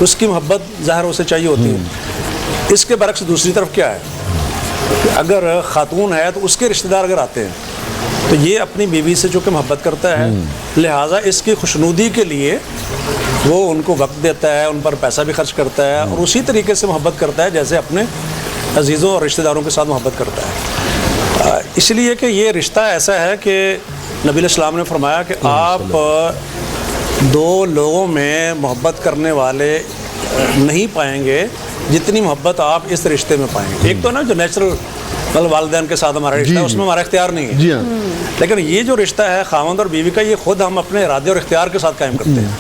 اس کی محبت ظاہر اسے چاہیے ہوتی ہے. اس کے برعکس دوسری طرف کیا ہے, اگر خاتون ہے تو اس کے رشتہ دار اگر آتے ہیں تو یہ اپنی بیوی سے جو کہ محبت کرتا ہے, لہٰذا اس کی خوشنودی کے لیے وہ ان کو وقت دیتا ہے, ان پر پیسہ بھی خرچ کرتا ہے, اور اسی طریقے سے محبت کرتا ہے جیسے اپنے عزیزوں اور رشتہ داروں کے ساتھ محبت کرتا ہے. اس لیے کہ یہ رشتہ ایسا ہے کہ نبی علیہ السلام نے فرمایا کہ آپ 2 لوگوں میں محبت کرنے والے نہیں پائیں گے جتنی محبت آپ اس رشتے میں پائیں گے. ایک تو نا جو نیچرل والدین کے ساتھ ہمارا رشتہ ہے, اس میں ہمارا اختیار نہیں ہے. جی ہاں. لیکن یہ جو رشتہ ہے خاوند اور بیوی کا, یہ خود ہم اپنے ارادے اور اختیار کے ساتھ قائم کرتے ہیں.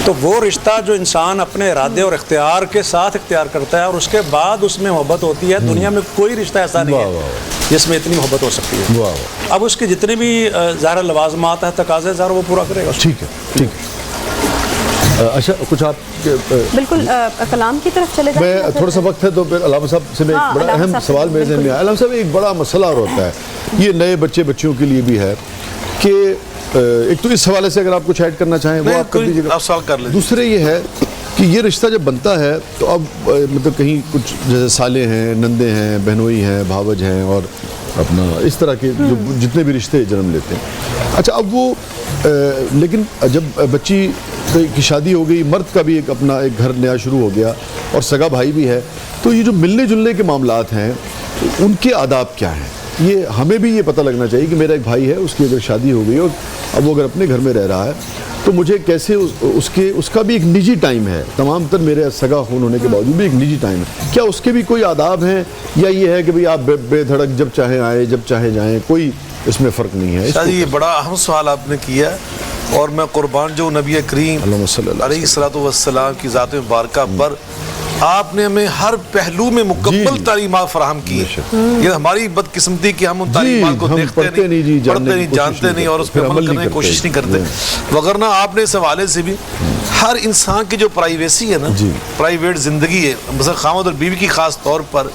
تو وہ رشتہ جو انسان اپنے ارادے اور اختیار کے ساتھ اختیار کرتا ہے اور اس کے بعد اس میں محبت ہوتی ہے, دنیا میں کوئی رشتہ ایسا نہیں ہے جس میں اتنی محبت ہو سکتی ہے. اب اس کے جتنے بھی ظاہر لوازمات ہیں, تقاضے ظاہر, وہ پورا کرے گا. ٹھیک ہے. اچھا, کچھ آپ بالکل کلام کی طرف چلے جائیں. میں تھوڑا سا وقت ہے تو پھر علامہ صاحب سے میں ایک بڑا اہم سوال میرے ذہن میں آیا. علامہ صاحب, ایک بڑا مسئلہ اور ہوتا ہے, یہ نئے بچیوں کے لیے بھی ہے کہ ایک تو اس حوالے سے اگر آپ کچھ ایڈ کرنا چاہیں وہ آپ کر دیجیے گا. آپ سوال کر لیں. دوسرے یہ ہے کہ یہ رشتہ جب بنتا ہے تو اب مطلب کہیں کچھ جیسے سالے ہیں, نندے ہیں, بہنوئی ہیں, بھاوج ہیں, اور اپنا اس طرح کے جو جتنے بھی رشتے جنم لیتے ہیں. اچھا, اب وہ لیکن جب بچی کی شادی ہو گئی, مرد کا بھی ایک اپنا ایک گھر نیا شروع ہو گیا اور سگا بھائی بھی ہے, تو یہ جو ملنے جلنے کے معاملات ہیں ان کے آداب کیا ہیں, یہ ہمیں بھی یہ پتہ لگنا چاہیے کہ میرا ایک بھائی ہے, اس کی اگر شادی ہو گئی اور اب وہ اگر اپنے گھر میں رہ رہا ہے تو مجھے کیسے اس کا بھی ایک نجی ٹائم ہے, تمام تر میرے سگا خون ہونے کے باوجود بھی ایک نجی ٹائم ہے, کیا اس کے بھی کوئی آداب ہیں یا یہ ہے کہ بھئی آپ بے دھڑک جب چاہیں آئیں جب چاہیں جائیں, کوئی اس میں فرق نہیں ہے؟ شاہ جی, یہ بڑا اہم سوال آپ نے کیا. اور میں قربان جو نبی کریم علیہ الصلوۃ والسلام کی ذات مبارکہ پر آپ نے ہمیں ہر پہلو میں مکمل تعلیمات فراہم کی یہ ہماری بدقسمتی کہ ہم ان تعلیمات کو دیکھتے نہیں، پڑھتے نہیں، جانتے نہیں اور اس پہ عمل کرنے کی کوشش نہیں کرتے، وگرنہ آپ نے اس حوالے سے بھی ہر انسان کی جو پرائیویسی ہے نا، پرائیویٹ زندگی ہے، مثلا خاوند اور بیوی کی خاص طور پر،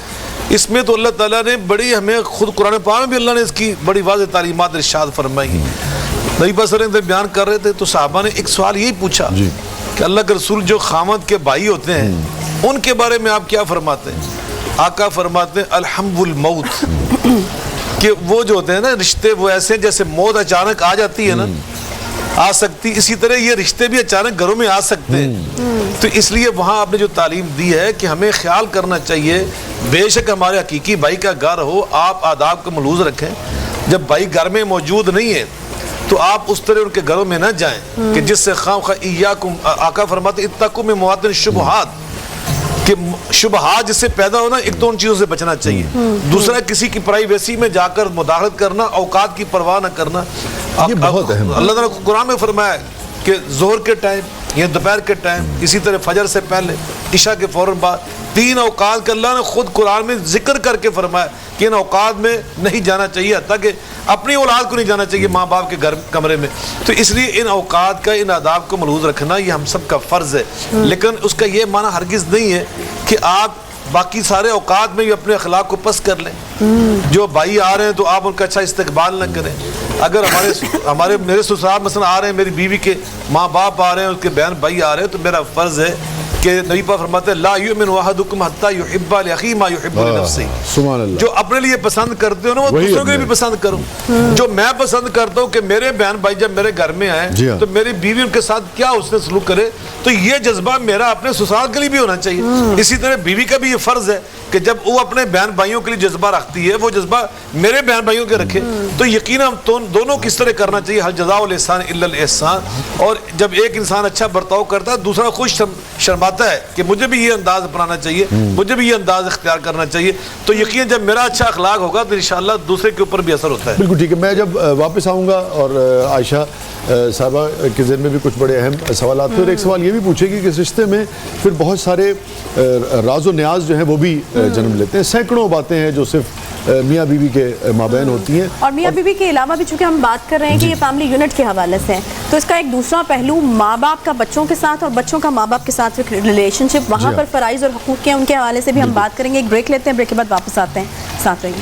اس میں تو اللہ تعالیٰ نے بڑی ہمیں خود قرآن پاک میں بھی اللہ نے اس کی بڑی واضح تعلیمات ارشاد فرمائی ہیں۔ نبی پاک صلی اللہ علیہ وسلم بیان کر رہے تھے تو صحابہ نے ایک سوال یہی پوچھا کہ اللہ کے رسول جو خاوند کے بھائی ہوتے ہیں ان کے بارے میں آپ کیا فرماتے ہیں؟ آقا فرماتے ہیں الحمد الموت، کہ وہ جو ہوتے ہیں نا رشتے وہ ایسے ہیں جیسے موت اچانک آ جاتی ہے نا، آ سکتی، اسی طرح یہ رشتے بھی اچانک گھروں میں آ سکتے ہیں۔ تو اس لیے وہاں آپ نے جو تعلیم دی ہے کہ ہمیں خیال کرنا چاہیے، بے شک ہمارے حقیقی بھائی کا گھر ہو، آپ آداب کو ملحوظ رکھیں، جب بھائی گھر میں موجود نہیں ہے تو آپ اس طرح ان کے گھروں میں نہ جائیں کہ جس سے خواہ ایاکم، آقا فرماتے اتقوا من مواطن الشبہات، کہ شبہات جس سے پیدا ہونا، ایک تو ان چیزوں سے بچنا چاہیے، دوسرا کسی کی پرائیویسی میں جا کر مداخلت کرنا، اوقات کی پرواہ نہ کرنا۔ یہ بہت اہم ہے۔ اللہ تعالیٰ نے قرآن میں فرمایا کہ ظہر کے ٹائم یا دوپہر کے ٹائم، اسی طرح فجر سے پہلے، عشاء کے فوراً بعد، 3 اوقات کا اللہ نے خود قرآن میں ذکر کر کے فرمایا کہ ان اوقات میں نہیں جانا چاہیے، حتیٰ کہ اپنی اولاد کو نہیں جانا چاہیے ماں باپ کے گھر کمرے میں۔ تو اس لیے ان اوقات کا، ان آداب کو ملحوظ رکھنا یہ ہم سب کا فرض ہے، لیکن اس کا یہ معنی ہرگز نہیں ہے کہ آپ باقی سارے اوقات میں بھی اپنے اخلاق کو پست کر لیں۔ جو بھائی آ رہے ہیں تو آپ ان کا اچھا استقبال نہ کریں۔ اگر میرے سسرال مثلا آ رہے ہیں، میری بیوی کے ماں باپ آ رہے ہیں، اس کے بہن بھائی آ رہے ہیں، تو میرا فرض ہے کہ نبی پاک فرماتے ہیں لا یؤمن احدکم حتی یحب لاخیہ ما یحب لنفسہ، سبحان اللہ، جو اپنے لیے پسند کرتے ہو نا وہ دوسروں کے لیے بھی پسند کرو۔ جو میں پسند کرتا ہوں کہ میرے بہن بھائی جب میرے گھر میں آئیں تو میری بیوی ان کے ساتھ کیا اس نے سلوک کرے، تو یہ جذبہ میرا اپنے سسرال کے لیے بھی ہونا چاہیے۔ اسی طرح بیوی کا بھی یہ فرض ہے کہ جب وہ اپنے بہن بھائیوں کے لیے جذبہ رکھتی ہے، وہ جذبہ میرے بہن بھائیوں کے رکھے، تو یقیناً دونوں کس طرح کرنا چاہیے، ہل جزاء الاحسان الا الاحسان۔ اور جب ایک انسان اچھا برتاؤ کرتا ہے، دوسرا خوش شرماتا ہے کہ مجھے بھی یہ انداز اپنانا چاہیے، مجھے بھی یہ انداز اختیار کرنا چاہیے، تو یقیناً جب میرا اچھا اخلاق ہوگا تو انشاءاللہ دوسرے کے اوپر بھی اثر ہوتا ہے۔ بالکل ٹھیک ہے۔ میں جب واپس آؤں گا اور عائشہ صاحبہ کے ذہن میں بھی کچھ بڑے اہم سوالات تھے، اور ایک سوال یہ بھی پوچھے گی کہ اس رشتے میں پھر بہت سارے راز و نیاز جو ہیں وہ بھی جنم لیتے ہیں، سینکڑوں باتیں ہیں جو صرف میاں بیوی کے مابین ہوتی ہیں، اور میاں بیوی کے علاوہ بھی چونکہ ہم بات کر رہے ہیں کہ یہ فیملی یونٹ کے حوالے سے ہے، تو اس کا ایک دوسرا پہلو ماں باپ کا بچوں کے ساتھ اور بچوں کا ماں باپ کے ساتھ ریلیشن شپ، وہاں پر فرائض اور حقوق کے ان کے حوالے سے بھی ہم بات کریں گے۔ ایک بریک لیتے ہیں، بریک کے بعد واپس آتے ہیں، ساتھ رہیے۔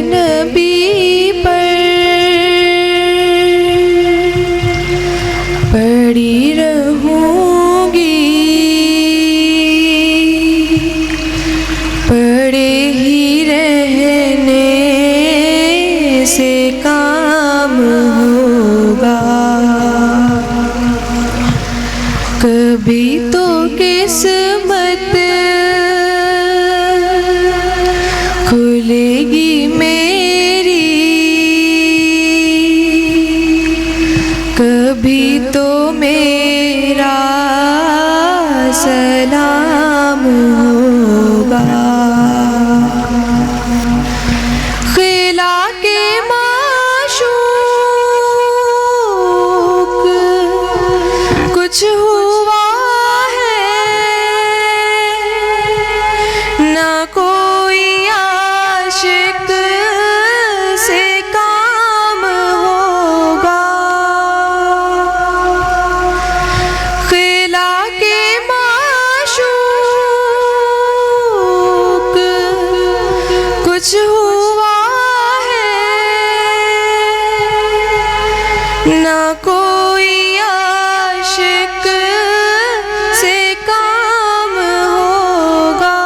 نبی پر پڑی رہوں گی، پڑے ہی رہنے سے کام ہوگا، کبھی تو قسمت کھلے گی میری، کبھی تو میرا سلام ہوگا، خلا کے معشوق کچھ ہوا ہے نہ کوئی عاشق سے کام ہوگا، خلا کے معشوق کچھ ہوا ہے نہ کوئی عاشق سے کام ہوگا،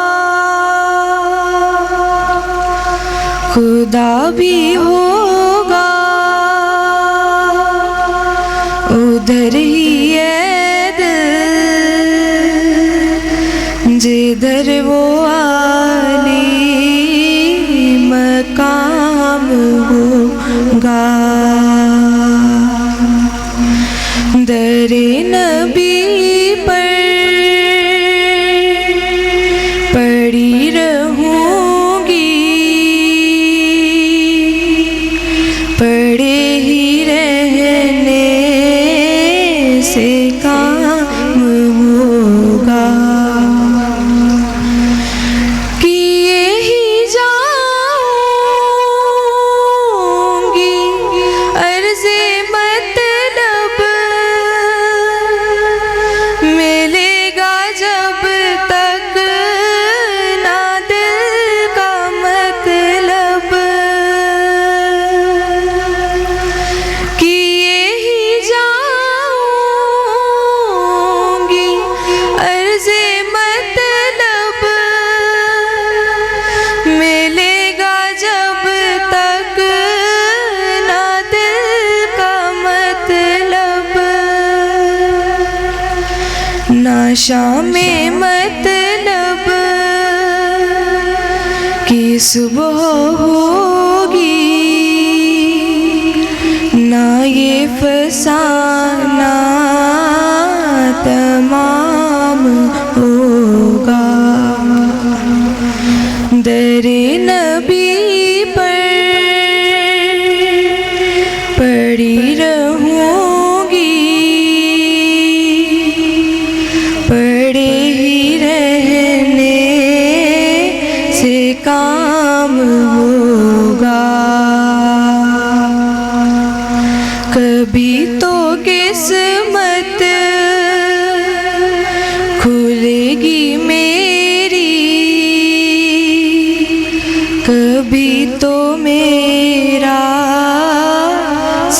خدا بھی ہوگا ادھر ہی ہے دل جدھر وہ عالی مقام ہوگا۔ در نبی پر پڑی رہوں گی، پڑے ہی رہنے سے کام ہوگا، کیے ہی جاؤں گی عرض مطلب، ملے گا جب تک نہ دل کا مطلب، کیے ہی جاؤں گی عرض مطلب، ملے گا جب تک نہ دل کا مطلب، نہ شام مطلب کی صبح ہوگی، نہ یہ فسانہ تمام ہوگا، در نبی پر پڑی رہوں گی، پڑے ہی رہنے سے کام ہوگا، کبھی تو قسمت کھلے گی میری، کبھی تو میرا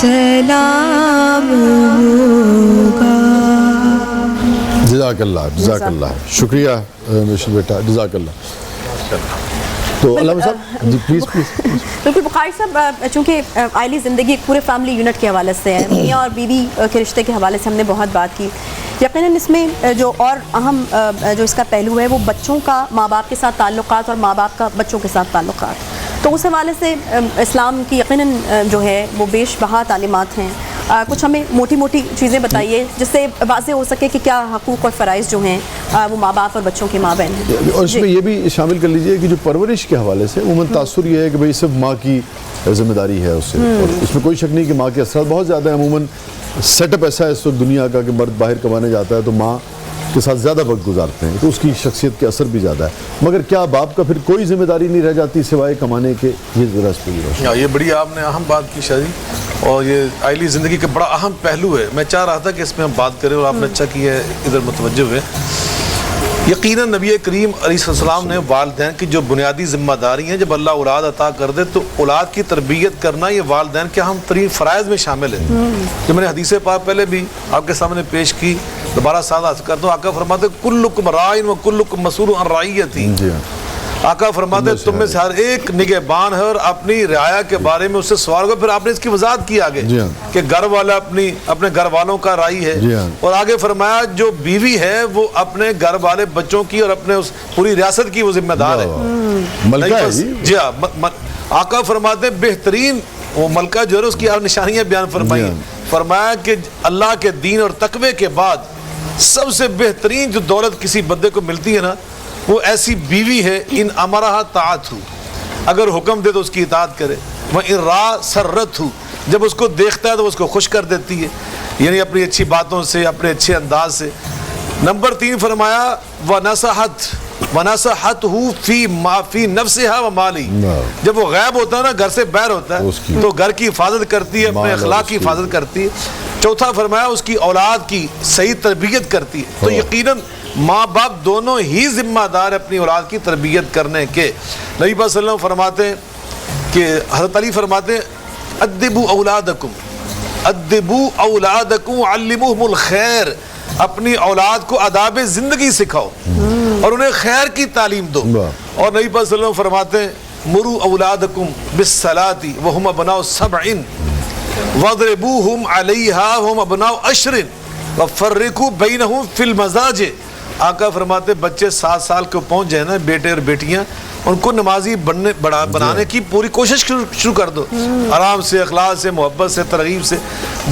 سلام ہوگا۔ جزاک اللہ، جزاک اللہ، شکریہ مشل بیٹا، جزاک اللہ۔ تو علامہ صاحب جی پلیز پلیز۔ بالکل بخاری صاحب، چونکہ آئلی زندگی ایک پورے فیملی یونٹ کے حوالے سے ہے، میاں اور بیوی کے رشتے کے حوالے سے ہم نے بہت بات کی، یقیناً اس میں جو اور اہم جو اس کا پہلو ہے وہ بچوں کا ماں باپ کے ساتھ تعلقات اور ماں باپ کا بچوں کے ساتھ تعلقات، تو اس حوالے سے اسلام کی یقیناً جو ہے وہ بیش بہا تعلیمات ہیں، کچھ ہمیں موٹی موٹی چیزیں بتائیے جس سے واضح ہو سکے کہ کیا حقوق اور فرائض جو ہیں وہ ماں باپ اور بچوں کے مابین ہیں۔ اور اس میں یہ بھی شامل کر لیجئے کہ جو پرورش کے حوالے سے عموماً تاثر یہ ہے کہ بھئی صرف ماں کی ذمہ داری ہے اس سے، اور اس میں کوئی شک نہیں کہ ماں کے اثرات بہت زیادہ ہیں، عموماً سیٹ اپ ایسا ہے اس وقت دنیا کا کہ مرد باہر کمانے جاتا ہے تو ماں کے ساتھ زیادہ وقت گزارتے ہیں، تو اس کی شخصیت کے اثر بھی زیادہ ہے، مگر کیا باپ کا پھر کوئی ذمہ داری نہیں رہ جاتی سوائے کمانے کے؟ یہ ذرا اس پہ یہ بڑی آپ نے اہم بات کی شادی، اور یہ آئلی زندگی کا بڑا اہم پہلو ہے، میں چاہ رہا تھا کہ اس میں ہم بات کریں اور آپ نے اچھا کیا ہے ادھر متوجہ ہوئے۔ یقیناً نبی کریم علیہ السلام نے والدین کی جو بنیادی ذمہ داری ہیں جب اللہ اولاد عطا کر دے تو اولاد کی تربیت کرنا یہ والدین کے اہم ترین فرائض میں شامل ہے، جو میں نے حدیث پاک پہلے بھی آپ کے سامنے پیش کی، دوبارہ ساتھ عرض کرتا ہوں۔ آقا فرماتے کلکم راعٍ و کلکم مسئول عن رعیتہ، آقا فرماتے تم میں سے ہر ایک نگہبان ہے اور اپنی رعایا کے بارے میں اس سے سوال ہوگا۔ پھر آپ نے اس کی وضاحت کی آگے کہ گھر والا اپنے گھر والوں کا رائی ہے، اور آگے فرمایا جو بیوی ہے وہ اپنے گھر والے بچوں کی اور اپنے اس پوری ریاست کی وہ ذمہ دار ہے، ملکہ ہے جی ہاں۔ آقا فرماتے بہترین وہ ملکہ جو ہے اس کی ہر نشانیاں بیان فرمائی، فرمایا کہ اللہ کے دین اور تقوی کے بعد سب سے بہترین جو دولت کسی بندے کو ملتی ہے نا وہ ایسی بیوی ہے، ان امرہ طاعت ہو، اگر حکم دے تو اس کی اطاعت کرے، وہ ان را سرت ہو، جب اس کو دیکھتا ہے تو اس کو خوش کر دیتی ہے، یعنی اپنی اچھی باتوں سے، اپنے اچھے انداز سے۔ نمبر 3 فرمایا وَنَصَحَتْهُ فِي نَفْسِهَا وَمَالِهِ، جب وہ غائب ہوتا ہے نا، گھر سے باہر ہوتا ہے تو گھر کی حفاظت کرتی ہے، اپنے اخلاق کی حفاظت کرتی ہے۔ چوتھا فرمایا اس کی اولاد کی صحیح تربیت کرتی ہے، تو یقیناً ماں باپ دونوں ہی ذمہ دار اپنی اولاد کی تربیت کرنے کے۔ نبی صلی اللہ علیہ وسلم فرماتے ہیں کہ حضرت علی فرماتے ہیں ادبوا اولادکم علموہم الخیر، اپنی اولاد کو آداب زندگی سکھاؤ اور انہیں خیر کی تعلیم دو۔ اور نبی صلی اللہ علیہ وسلم فرماتے ہیں مروا اولادکم بالصلاۃ وہم ابناء 7 واضربوہم علیہا وہم ابناء 10 وفرقوا بینہم فی المضاجع، آقا فرماتے بچے 7 سال کو پہنچ جائے نا, بیٹے اور بیٹیاں, ان کو نمازی بنانے کی پوری کوشش شروع کر دو, آرام سے, اخلاص سے, محبت سے, ترغیب سے.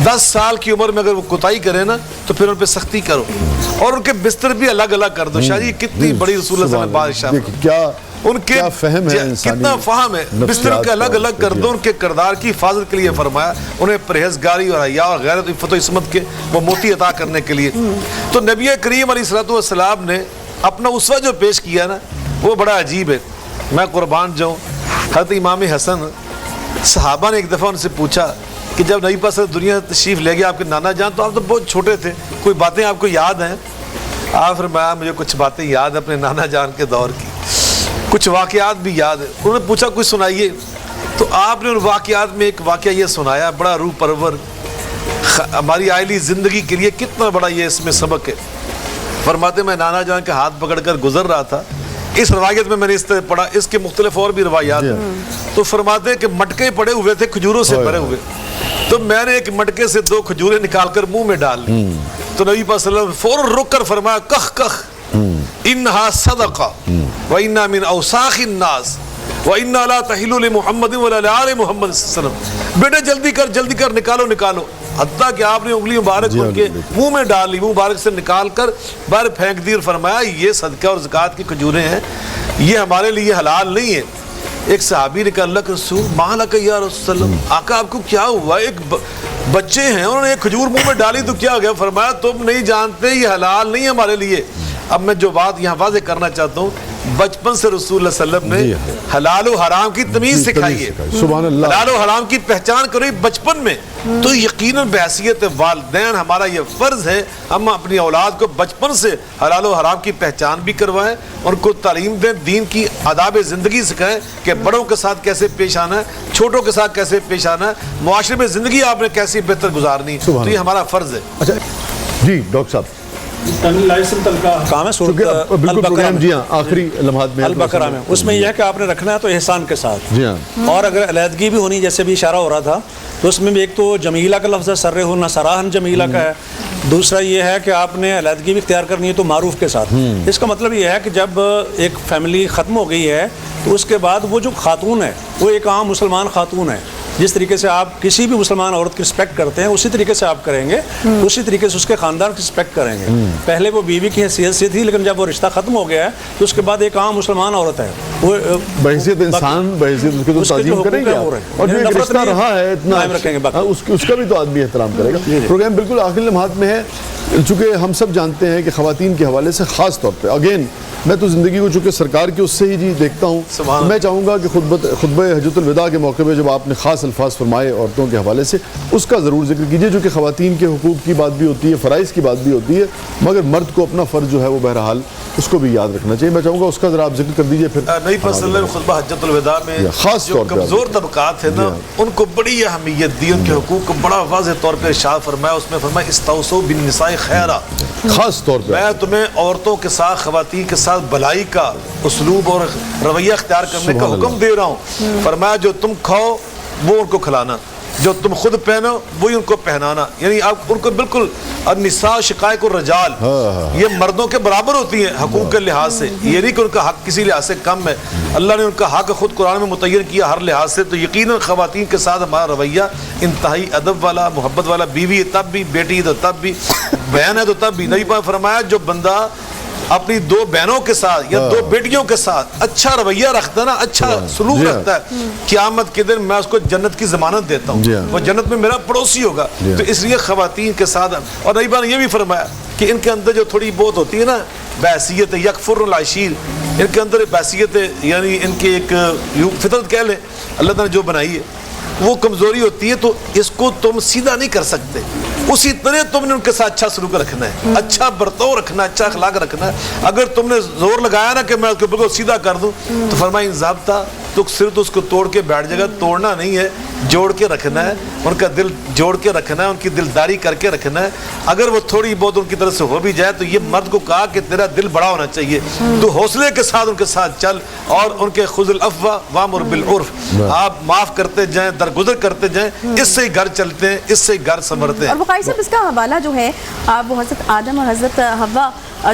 10 سال کی عمر میں اگر وہ کوتاہی کرے نا تو پھر ان پہ سختی کرو, اور ان کے بستر بھی الگ الگ کر دو. شاہ جی کتنی بڑی رسول اللہ صلی اللہ علیہ وسلم کیا ان کے فہم ہے, کتنا فہم ہے. بستر کے الگ الگ کر دو, ان کے کردار کی حفاظت کے لیے فرمایا, انہیں پرہیزگاری اور حیا اور غیرت عفت و عصمت کے وہ موتی عطا کرنے کے لیے. تو نبی کریم علیہ الصلوۃ والسلام نے اپنا اسوہ جو پیش کیا نا وہ بڑا عجیب ہے. میں قربان جاؤں, حضرت امام حسن, صحابہ نے ایک دفعہ ان سے پوچھا کہ جب نبی پاک دنیا تشریف لے گیا آپ کے نانا جان, تو آپ تو بہت چھوٹے تھے, کوئی باتیں آپ کو یاد ہیں؟ آپ فرمایا مجھے کچھ باتیں یاد ہیں اپنے نانا جان کے دور کی, کچھ واقعات بھی یاد ہیں. انہوں نے پوچھا کچھ سنائیے, تو آپ نے ان واقعات میں ایک واقعہ یہ سنایا, بڑا روح پرور, ہماری آئلی زندگی کے لیے کتنا بڑا یہ اس میں سبق ہے. فرماتے میں نانا جان کے ہاتھ پکڑ کر گزر رہا تھا, اس روایت میں نے اس طرح پڑھا, اس کے مختلف اور بھی روایات ہیں. تو فرماتے کہ مٹکے پڑے ہوئے تھے کھجوروں سے بھرے ہوئے, تو میں نے ایک مٹکے سے 2 کھجوریں نکال کر منہ میں ڈال لی. تو نبی پاک صلی اللہ علیہ وسلم فوراً رک کر فرمایا کخ کخ انہا صدقہ وَإِنَّا مِنْ أَوْسَاخِ النَّاسِ وَإِنَّا لَا تَحِلُّ لِمُحَمَّدٍ وَلَا لِآلِ مُحَمَّدٍ صلی اللہ علیہ وسلم. بیٹے جلدی کر نکالو. حتیٰ کہ آپ نے انگلی مبارک ان کے منہ میں ڈال لی, منہ مبارک سے نکال کر باہر پھینک دی, اور فرمایا یہ صدقہ اور زکوٰۃ کی کھجوریں ہیں, یہ ہمارے لیے حلال نہیں ہے. ایک صحابی نے کہا اللہ کے رسول ما لک یا رسول اللہ, آقا آپ کو کیا ہوا؟ ایک بچے ہیں, انہوں نے ایک کھجور منہ میں ڈالی تو کیا ہو گیا؟ فرمایا تم نہیں جانتے, یہ حلال نہیں ہے ہمارے لیے. اب میں جو بات یہاں واضح کرنا چاہتا ہوں, بچپن سے رسول اللہ صلی اللہ علیہ وسلم نے حلال و حرام کی تمیز سکھائی ہے. سبحان اللہ. حلال و حرام کی پہچان کرو بچپن میں, تو یقیناً بحیثیت والدین ہمارا یہ فرض ہے ہم اپنی اولاد کو بچپن سے حلال و حرام کی پہچان بھی کروائیں, اور ان کو تعلیم دیں, دین کی آداب زندگی سکھائیں کہ بڑوں کے ساتھ کیسے پیش آنا ہے, چھوٹوں کے ساتھ کیسے پیش آنا ہے, معاشرے میں زندگی آپ نے کیسی بہتر گزارنی. تو یہ ہمارا فرض ہے. اچھا جی ڈاکٹر صاحب, کام ہے سورۃ بالکل پروگرام جی ہاں آخری لمحات میں البقرہ میں, اس میں یہ ہے کہ آپ نے رکھنا ہے تو احسان کے ساتھ, جی ہاں, اور اگر علیحدگی بھی ہونی جیسے بھی اشارہ ہو رہا تھا, تو اس میں بھی ایک تو جمیلہ کا لفظ ہے, سرہن سراہن جمیلہ کا ہے. دوسرا یہ ہے کہ آپ نے علیحدگی بھی اختیار کرنی ہے تو معروف کے ساتھ. اس کا مطلب یہ ہے کہ جب ایک فیملی ختم ہو گئی ہے تو اس کے بعد وہ جو خاتون ہے وہ ایک عام مسلمان خاتون ہے. جس طریقے سے آپ کسی بھی مسلمان عورت کی رسپیکٹ کرتے ہیں اسی طریقے سے آپ کریں گے, اسی طریقے سے اس کے خاندان کی رسپیکٹ کریں گے. پہلے وہ بیوی کی حیثیت سے تھی, لیکن جب وہ رشتہ ختم ہو گیا ہے تو اس کے بعد ایک عام مسلمان عورت ہے, وہ بحیثیت انسان, بحیثیت اس کے تو تعظیم کریں گے, اور جو ایک رشتہ رہا ہے اتنا اس کا بھی تو آدمی احترام کرے گا. پروگرام بالکل آخری لمحات میں ہے, چونکہ ہم سب جانتے ہیں کہ خواتین کے حوالے سے خاص طور پہ, اگین میں تو زندگی کو چونکہ سرکار کی اس سے ہی جی دیکھتا ہوں, میں چاہوں گا کہ خطبہ حجۃ الوداع کے موقع پہ جب آپ نے خاص الفاظ فرمائے عورتوں کے حوالے سے, اس کا ضرور ذکر کیجیے, چونکہ خواتین کے حقوق کی بات بھی ہوتی ہے, فرائض کی بات بھی ہوتی ہے, مگر مرد کو اپنا فرض جو ہے وہ بہرحال اس کو بھی یاد رکھنا چاہیے. میں چاہوں گا اس کا ذرا آپ ذکر کر دیجیے. پھر نبی صلی اللہ علیہ وسلم خطبہ حجۃ الوداع میں خاص جو طور پہ کمزور طبقات ہیں نا ان کو بڑی اہمیت دی, ان کے حقوق کو بڑا واضح طور پہ ارشاد فرمایا. اس میں فرمایا استوصوا بالنساء خیرا, خاص طور پہ میں تمہیں عورتوں کے ساتھ, خواتین کے ساتھ بھلائی کا اسلوب اور رویہ اختیار کرنے کا حکم دے رہا ہوں. فرمایا جو تم کھاؤ وہ ان کو کھلانا, جو تم خود پہنو وہی ان کو پہنانا. یعنی آپ ان کو بالکل النساء شقائق الرجال, یہ مردوں کے برابر ہوتی ہیں حقوق کے لحاظ سے. یہ نہیں کہ ان کا حق کسی لحاظ سے کم ہے, اللہ نے ان کا حق خود قرآن میں متعین کیا ہر لحاظ سے. تو یقیناً خواتین کے ساتھ ہمارا رویہ انتہائی ادب والا, محبت والا. بیوی ہے تب بھی, بیٹی ہے تو تب بھی, بہن ہے تو تب بھی. نبی پاک فرمایا جو بندہ اپنی 2 بہنوں کے ساتھ یا 2 بیٹیوں کے ساتھ اچھا رویہ رکھتا ہے نا, اچھا سلوک رکھتا ہے, قیامت کے دن میں اس کو جنت کی ضمانت دیتا ہوں, وہ جنت میں میرا پڑوسی ہوگا. تو اس لیے خواتین کے ساتھ, اور نبی پاک نے یہ بھی فرمایا کہ ان کے اندر جو تھوڑی بہت ہوتی ہے نا بحیثیت یکفر العشیر, ان کے اندر بحیثیت یعنی ان کے ایک فطرت کہہ لیں اللہ تعالیٰ نے جو بنائی ہے وہ کمزوری ہوتی ہے, تو اس کو تم سیدھا نہیں کر سکتے. اسی طرح تم نے ان کے ساتھ اچھا سلوک رکھنا ہے, اچھا برتاؤ رکھنا ہے, اچھا اخلاق رکھنا ہے. اگر تم نے زور لگایا نا کہ میں اس کو بالکل سیدھا کر دوں, تو فرمایا ضابطہ تو صرف اس کو توڑ کے بیٹھ جائے گا. توڑنا نہیں ہے, جوڑ کے رکھنا ہے, ان کا دل جوڑ کے رکھنا ہے, ان کی دلداری کر کے رکھنا ہے. اگر وہ تھوڑی بہت ان کی طرف سے ہو بھی جائے تو یہ مرد کو کہا کہ تیرا دل بڑا ہونا چاہیے, تو حوصلے کے ساتھ ان کے ساتھ چل, اور ان کے خذ العفو وامر بالعرف, آپ معاف کرتے جائیں, درگزر کرتے جائیں. اس سے ہی گھر چلتے ہیں, اس سے ہی گھر سنورتے ہیں. اور بخاری صاحب اس کا حوالہ جو ہے وہ حضرت آدم اور حضرت حوا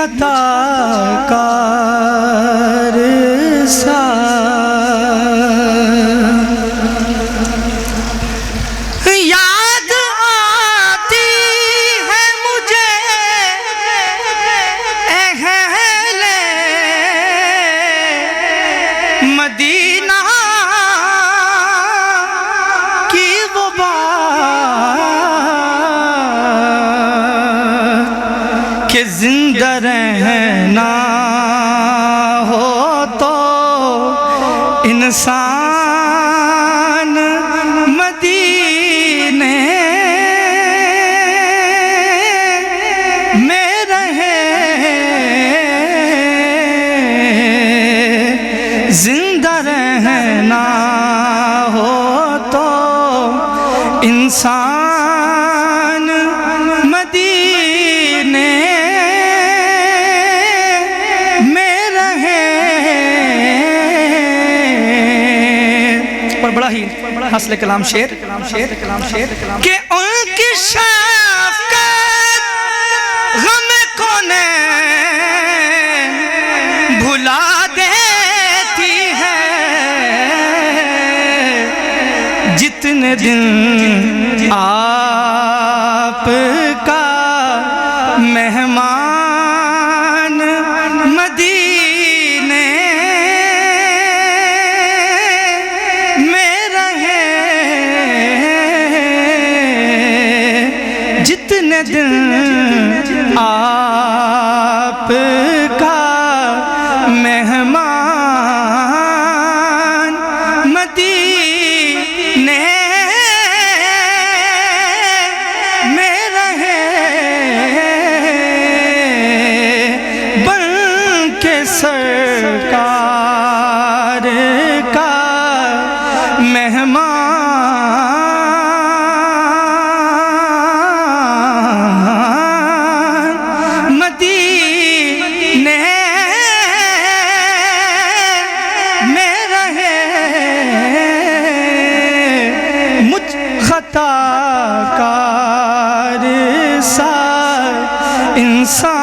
خطا کار سا یاد آتی ہے مجھے اہل مدینہ کی وہ بات کہ زندہ رہنا ہو تو انسان مدینے میں رہے زندہ رہنا ہو تو انسان مدینے میں رہے. اور بڑا ہی حاصل کلام شعر کہ ان کی شفقت غم کو نے بھلا دیتی ہے جتنے دن آپ کا مہمان مدینے میں رہے جتنے دن آپ کا مہمان مدینے میں رہے بن کے سرکار کا مہمان مدینے میں رہے مجھ خطا کار سا انسان